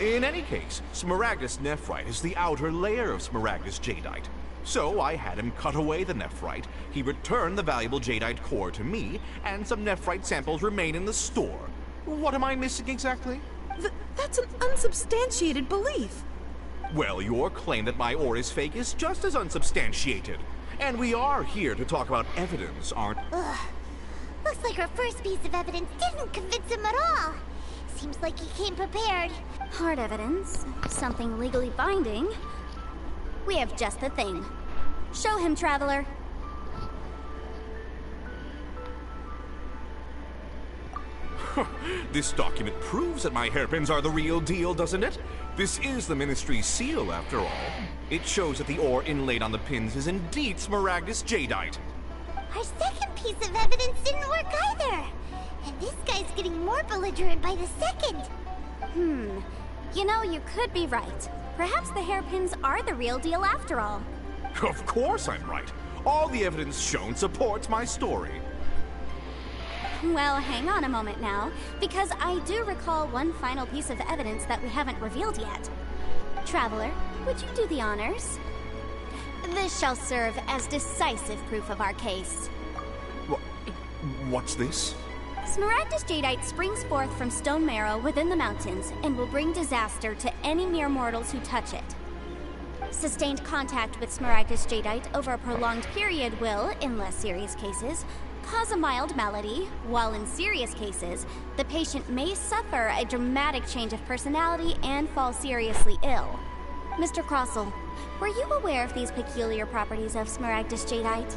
In any case, Smaragdus Nephrite is the outer layer of Smaragdus Jadeite. So I had him cut away the Nephrite, he returned the valuable Jadeite core to me, and some Nephrite samples remain in the store. What am I missing exactly? That's an unsubstantiated belief. Well, your claim that my ore is fake is just as unsubstantiated. And we are here to talk about evidence, aren't... Ugh. Looks like our first piece of evidence didn't convince him at all. Seems like he came prepared. Hard evidence, something legally binding. We have just the thing. Show him, Traveler. This document proves that my hairpins are the real deal, doesn't it? This is the Ministry's seal, after all. It shows that the ore inlaid on the pins is indeed Smaragdus Jadeite. Our second piece of evidence didn't work either. And this guy's getting more belligerent by the second. You know, you could be right. Perhaps the hairpins are the real deal after all. Of course I'm right. All the evidence shown supports my story. Well, hang on a moment now, because I do recall one final piece of evidence that we haven't revealed yet. Traveler, would you do the honors? This shall serve as decisive proof of our case. What's this? Smaragdus Jadeite springs forth from stone marrow within the mountains and will bring disaster to any mere mortals who touch it. Sustained contact with Smaragdus Jadeite over a prolonged period will, in less serious cases, cause a mild malady, while in serious cases, the patient may suffer a dramatic change of personality and fall seriously ill. Mr. Crossell, were you aware of these peculiar properties of Smaragdus Jadeite?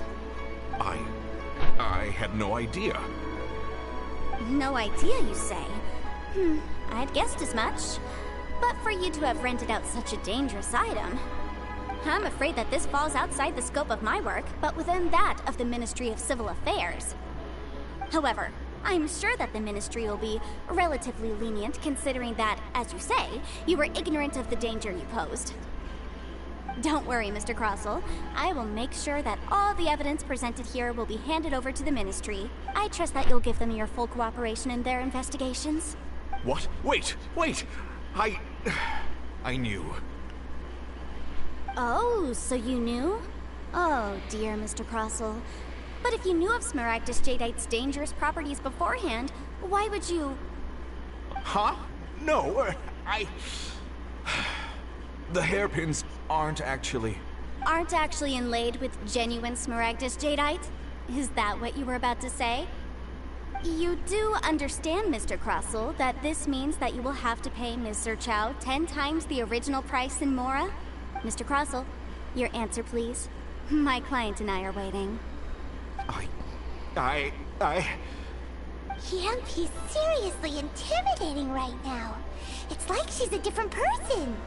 I had no idea. No idea, you say? I'd guessed as much. But for you to have rented out such a dangerous item, I'm afraid that this falls outside the scope of my work, but within that of the Ministry of Civil Affairs. However, I'm sure that the Ministry will be relatively lenient considering that, as you say, you were ignorant of the danger you posed. Don't worry, Mr. Crossell. I will make sure that all the evidence presented here will be handed over to the Ministry. I trust that you'll give them your full cooperation in their investigations. What? Wait! I knew. Oh, so you knew? Oh, dear Mr. Crossell. But if you knew of Smaragdus Jadeite's dangerous properties beforehand, why would you... Huh? No, The hairpins aren't actually inlaid with genuine Smaragdus Jadeite? Is that what you were about to say? You do understand, Mr. Crossell, that this means that you will have to pay Ms. Zerchow 10 times the original price in Mora? Mr. Crossell, your answer, please. My client and I are waiting. He's seriously intimidating right now. It's like she's a different person.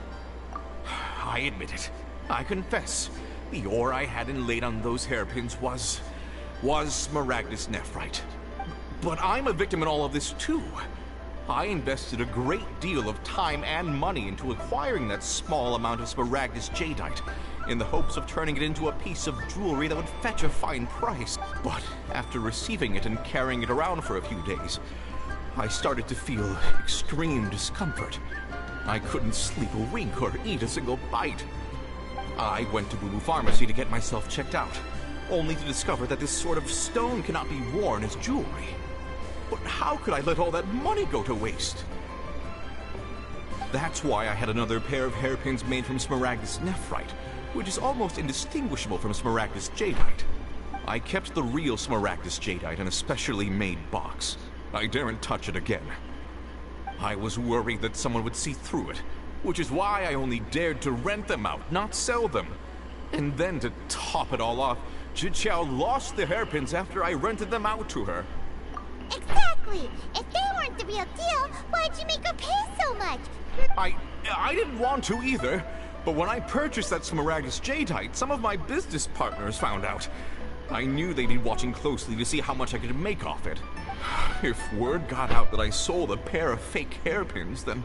I admit it. I confess. The ore I had inlaid on those hairpins was Smaragdus Nephrite. But I'm a victim in all of this too. I invested a great deal of time and money into acquiring that small amount of Smaragdus Jadeite, in the hopes of turning it into a piece of jewelry that would fetch a fine price. But after receiving it and carrying it around for a few days, I started to feel extreme discomfort. I couldn't sleep a wink or eat a single bite. I went to Boo Boo Pharmacy to get myself checked out, only to discover that this sort of stone cannot be worn as jewelry. But how could I let all that money go to waste? That's why I had another pair of hairpins made from Smaragdus Nephrite, which is almost indistinguishable from Smaragdus Jadeite. I kept the real Smaragdus Jadeite in a specially made box. I daren't touch it again. I was worried that someone would see through it, which is why I only dared to rent them out, not sell them. And then to top it all off, Zhiqiao lost the hairpins after I rented them out to her. Exactly! If they weren't the real deal, why'd you make her pay so much? I didn't want to either, but when I purchased that Smaragdus Jadeite, some of my business partners found out. I knew they'd be watching closely to see how much I could make off it. If word got out that I sold a pair of fake hairpins, then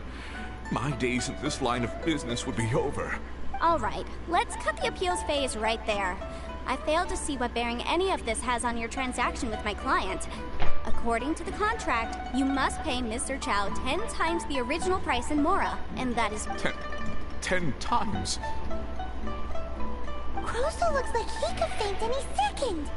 my days in this line of business would be over. Alright, let's cut the appeals phase right there. I failed to see what bearing any of this has on your transaction with my client. According to the contract, you must pay Mr. Chow 10 times the original price in Mora, and that is... 10 times? Croso looks like he could faint any second!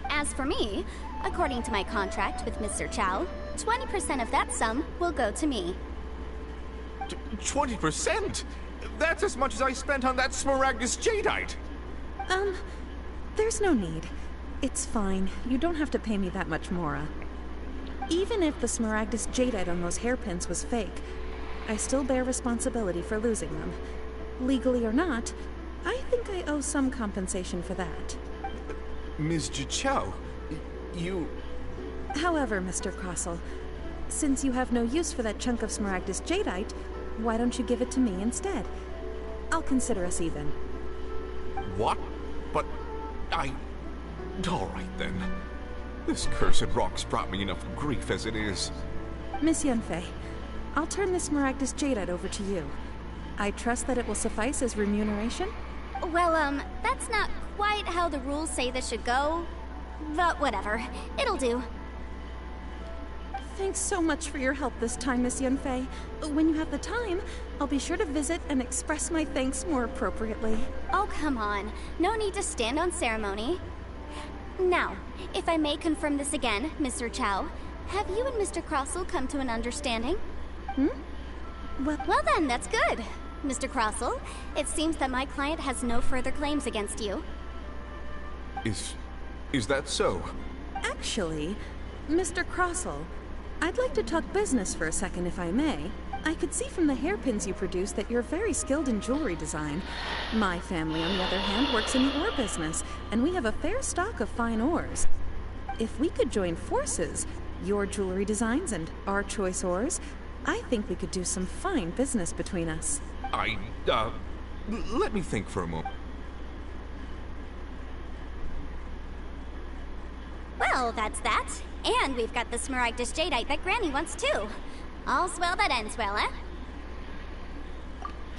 As for me, according to my contract with Mr. Chow, 20% of that sum will go to me. 20%? That's as much as I spent on that Smaragdus Jadeite! There's no need. It's fine. You don't have to pay me that much, Mora. Even if the Smaragdus Jadeite on those hairpins was fake, I still bear responsibility for losing them. Legally or not, I think I owe some compensation for that. Ms. Jichao, you... However, Mr. Crossell, since you have no use for that chunk of Smaragdus Jadeite, why don't you give it to me instead? I'll consider us even. What? But all right then. This cursed rock's brought me enough grief as it is. Miss Yunfei, I'll turn this Smaragdus Jadeite over to you. I trust that it will suffice as remuneration? Well, that's not quite how the rules say this should go. But whatever. It'll do. Thanks so much for your help this time, Miss Yunfei. When you have the time, I'll be sure to visit and express my thanks more appropriately. Oh, come on. No need to stand on ceremony. Now, if I may confirm this again, Mr. Chow, have you and Mr. Crossell come to an understanding? Well then, that's good. Mr. Crossell, it seems that my client has no further claims against you. Is that so? Actually, Mr. Crossell, I'd like to talk business for a second, if I may. I could see from the hairpins you produce that you're very skilled in jewelry design. My family, on the other hand, works in the ore business, and we have a fair stock of fine ores. If we could join forces, your jewelry designs and our choice ores, I think we could do some fine business between us. Let me think for a moment. Well, that's that. And we've got the Smaragdus Jadeite that Granny wants too. All's well that ends well, eh?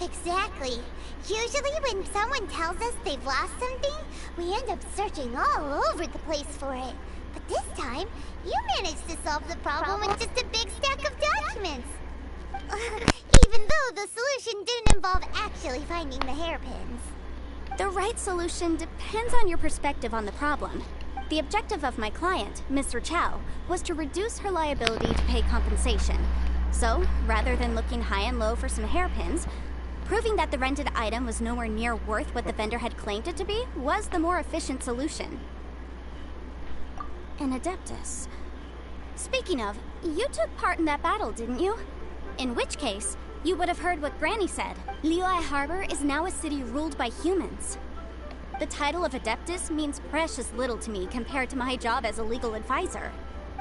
Exactly. Usually when someone tells us they've lost something, we end up searching all over the place for it. But this time, you managed to solve the problem with just a big stack of documents. Even though the solution didn't involve actually finding the hairpins. The right solution depends on your perspective on the problem. The objective of my client, Mr. Chow, was to reduce her liability to pay compensation. So, rather than looking high and low for some hairpins, proving that the rented item was nowhere near worth what the vendor had claimed it to be was the more efficient solution. An Adeptus. Speaking of, you took part in that battle, didn't you? In which case, you would have heard what Granny said. Liyue Harbor is now a city ruled by humans. The title of Adeptus means precious little to me compared to my job as a legal advisor.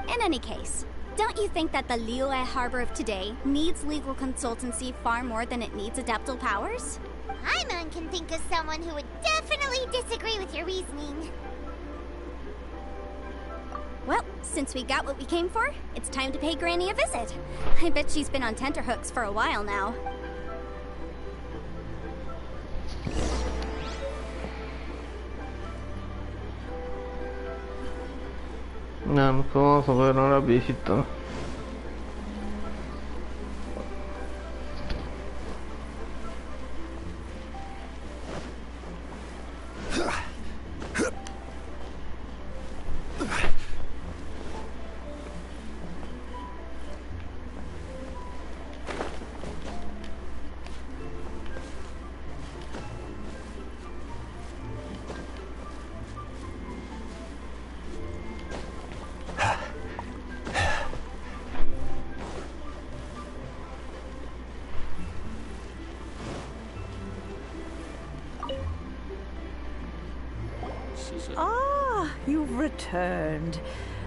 In any case, don't you think that the Liyue Harbor of today needs legal consultancy far more than it needs adeptal powers? Paimon can think of someone who would definitely disagree with your reasoning. Well, since we got what we came for, it's time to pay Granny a visit. I bet she's been on tenterhooks for a while now. Nah, vamos a ver ahora viejito. Ah, you've returned.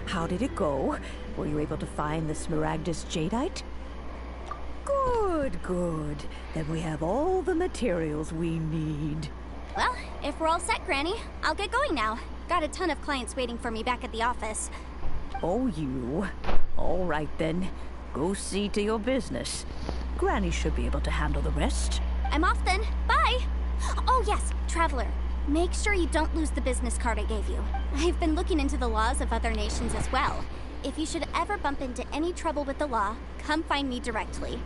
How did it go? Were you able to find the Smaragdus Jadeite? Good, good. Then we have all the materials we need. Well, if we're all set, Granny, I'll get going now. Got a ton of clients waiting for me back at the office. Oh, you. All right, then. Go see to your business. Granny should be able to handle the rest. I'm off then. Bye! Oh, yes, Traveler. Make sure you don't lose the business card I gave you. I've been looking into the laws of other nations as well. If you should ever bump into any trouble with the law, come find me directly.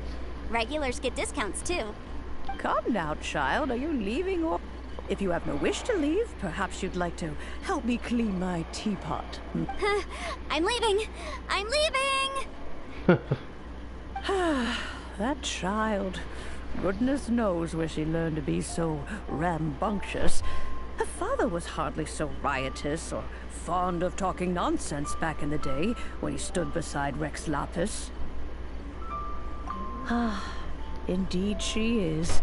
Regulars get discounts, too. Come now, child. Are you leaving or... If you have no wish to leave, perhaps you'd like to help me clean my teapot. I'm leaving! I'm leaving! That child. Goodness knows where she learned to be so rambunctious. Her father was hardly so riotous or fond of talking nonsense back in the day when he stood beside Rex Lapis. Ah, indeed she is.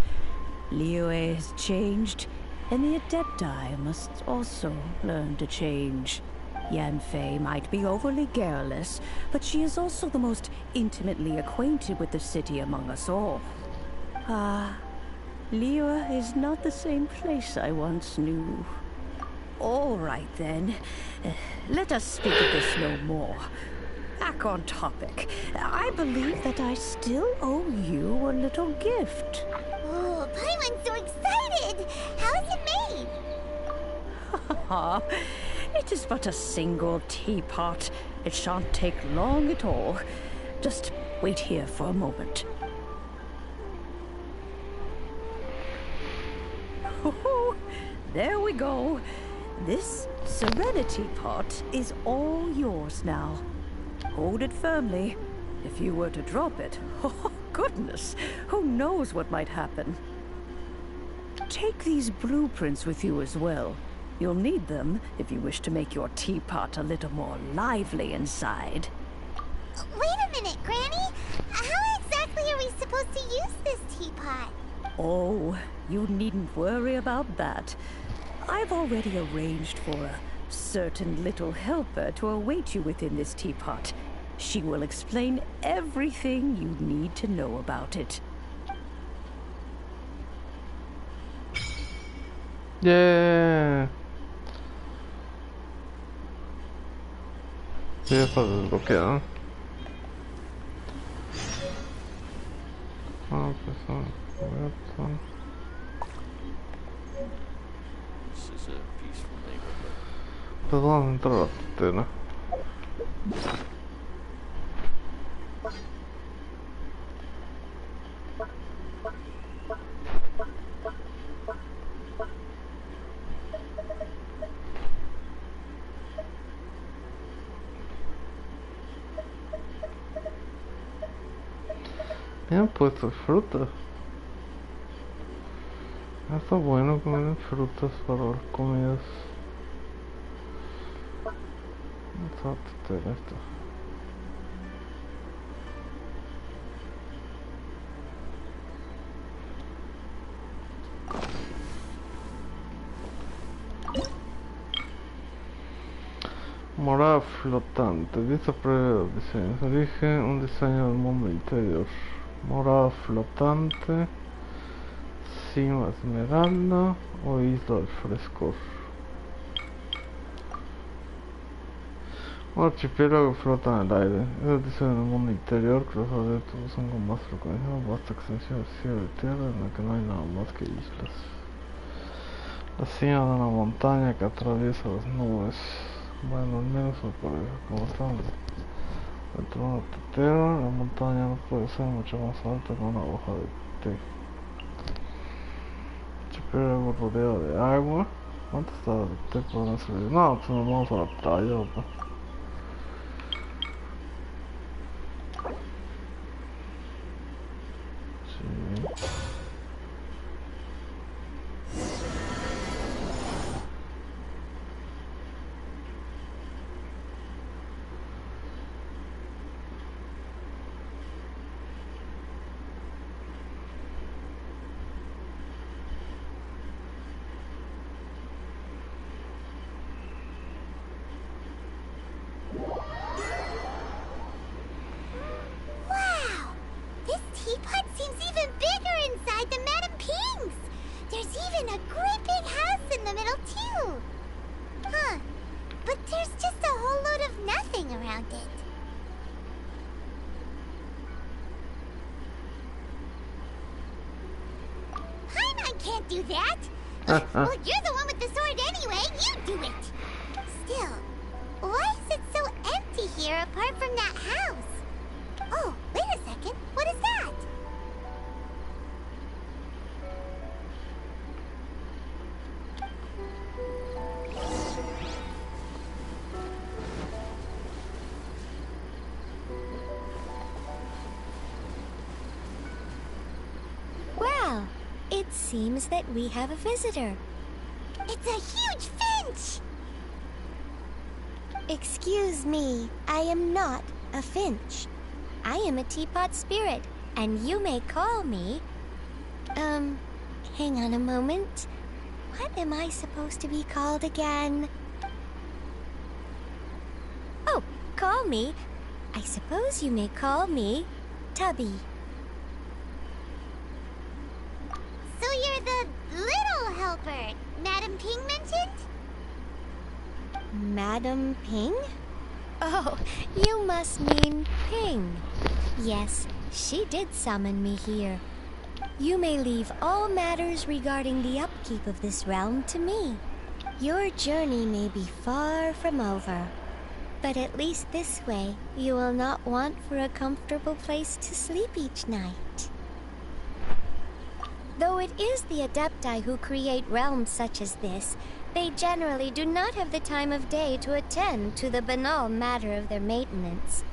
Liyue has changed, and the Adepti must also learn to change. Yanfei might be overly garrulous, but she is also the most intimately acquainted with the city among us all. Ah, Liyue is not the same place I once knew. All right, then. Let us speak of this no more. Back on topic. I believe that I still owe you a little gift. Oh, Paimon's so excited! How is it made? It is but a single teapot. It shan't take long at all. Just wait here for a moment. Oh, there we go. This Serenity pot is all yours now. Hold it firmly. If you were to drop it, oh goodness, who knows what might happen. Take these blueprints with you as well. You'll need them if you wish to make your teapot a little more lively inside. Wait a minute, Granny! How exactly are we supposed to use this teapot? Oh, you needn't worry about that. I've already arranged for a certain little helper to await you within this teapot. She will explain everything you need to know about it. Yeah. Sí, eso es desbloqueado. Ah, pues son. This is a peaceful neighborhood. Pues vamos a entrar a la tetera. Me han puesto frutas. Está bueno comer frutas para las comidas. Vamos a tener esto. Morada flotante. Vista previa del diseño. Se elige un diseño del mundo interior. Morada flotante. Cima esmeralda o isla del frescor. Un archipiélago flota en el aire. Es el diseño del mundo interior que los adeptos usan con más frecuencia. Vasta extensión de cielo y tierra en la que no hay nada más que islas. La cima de una montaña que atraviesa las nubes. Bueno, al menos me parece. Como estamos dentro de una tetera, la montaña no puede ser mucho más alta que una hoja de té. Archipiélago rodeado de agua. ¿Cuántas tablas de té podrán salir? No, pues nos vamos a la playa, pues. Sí. do that. Well, you're the one with the sword anyway. You do it. Still, why is it so empty here apart from that house? Oh, wait a second. What is that? Well, it seems that we have a visitor. It's a huge finch! Excuse me, I am not a finch. I am a teapot spirit, and you may call me... hang on a moment. What am I supposed to be called again? Oh, call me. I suppose you may call me Tubby. So you're the little helper Madam Ping mentioned? Madam Ping? Oh, you must mean Ping. Yes, she did summon me here. You may leave all matters regarding the upkeep of this realm to me. Your journey may be far from over, but at least this way you will not want for a comfortable place to sleep each night. Though it is the Adepti who create realms such as this, they generally do not have the time of day to attend to the banal matter of their maintenance.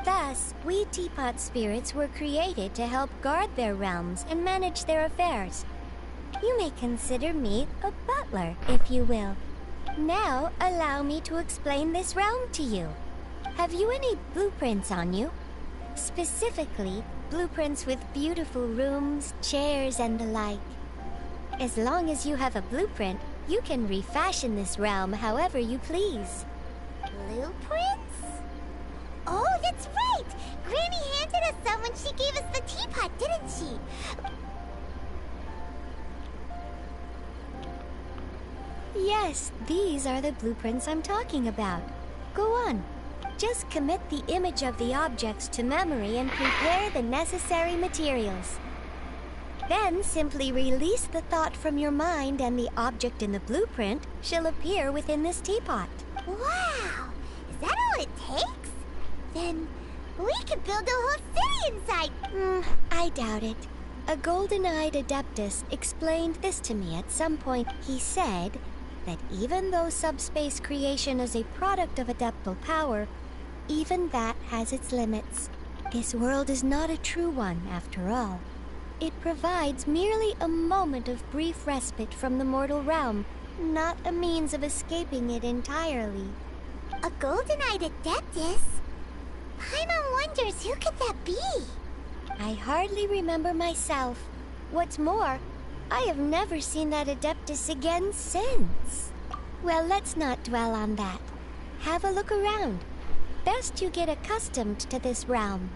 Thus, we teapot spirits were created to help guard their realms and manage their affairs. You may consider me a butler, if you will. Now, allow me to explain this realm to you. Have you any blueprints on you? Specifically, blueprints with beautiful rooms, chairs, and the like. As long as you have a blueprint, you can refashion this realm however you please. Blueprints? Oh, that's right! Granny handed us some when she gave us the teapot, didn't she? Yes, these are the blueprints I'm talking about. Go on. Just commit the image of the objects to memory and prepare the necessary materials. Then simply release the thought from your mind and the object in the blueprint shall appear within this teapot. Wow! Is that all it takes? Then we could build a whole city inside. I doubt it. A golden-eyed adeptus explained this to me at some point. He said that even though subspace creation is a product of adeptal power, even that has its limits. This world is not a true one, after all. It provides merely a moment of brief respite from the mortal realm, not a means of escaping it entirely. A golden-eyed adeptus? Paimon wonders who could that be? I hardly remember myself. What's more, I have never seen that adeptus again since. Well, let's not dwell on that. Have a look around. Best you get accustomed to this realm.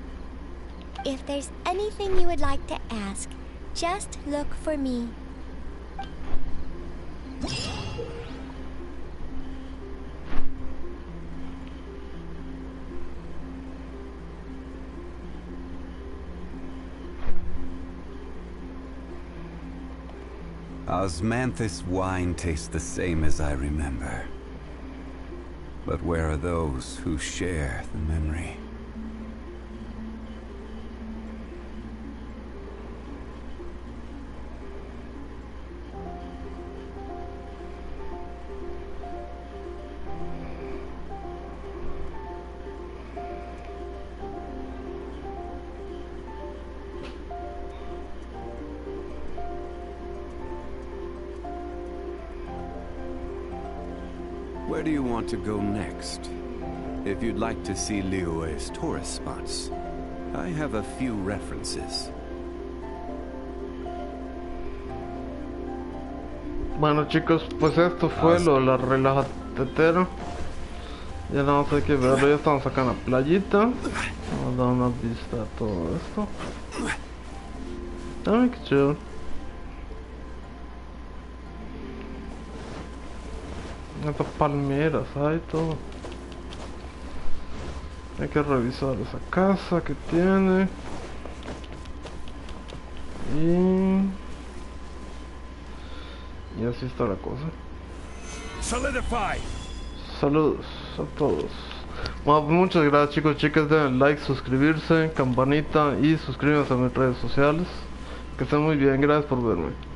If there's anything you would like to ask, just look for me. Osmanthus wine tastes the same as I remember. But where are those who share the memory? Where do you want to go next? If you'd like to see Liyue's tourist spots, I have a few references. Bueno chicos, pues esto fue lo de la relajatetera. Ya nada más hay que verlo, ya estamos acá en la playita. Vamos a dar una vista a todo esto. Ay, qué chido. Estas palmeras, hay todo. Hay que revisar esa casa que tiene. Y así está la cosa. Solidify. Saludos a todos. Bueno, pues muchas gracias chicos, chicas, den like, suscribirse, campanita y suscríbanse a mis redes sociales. Que estén muy bien, gracias por verme.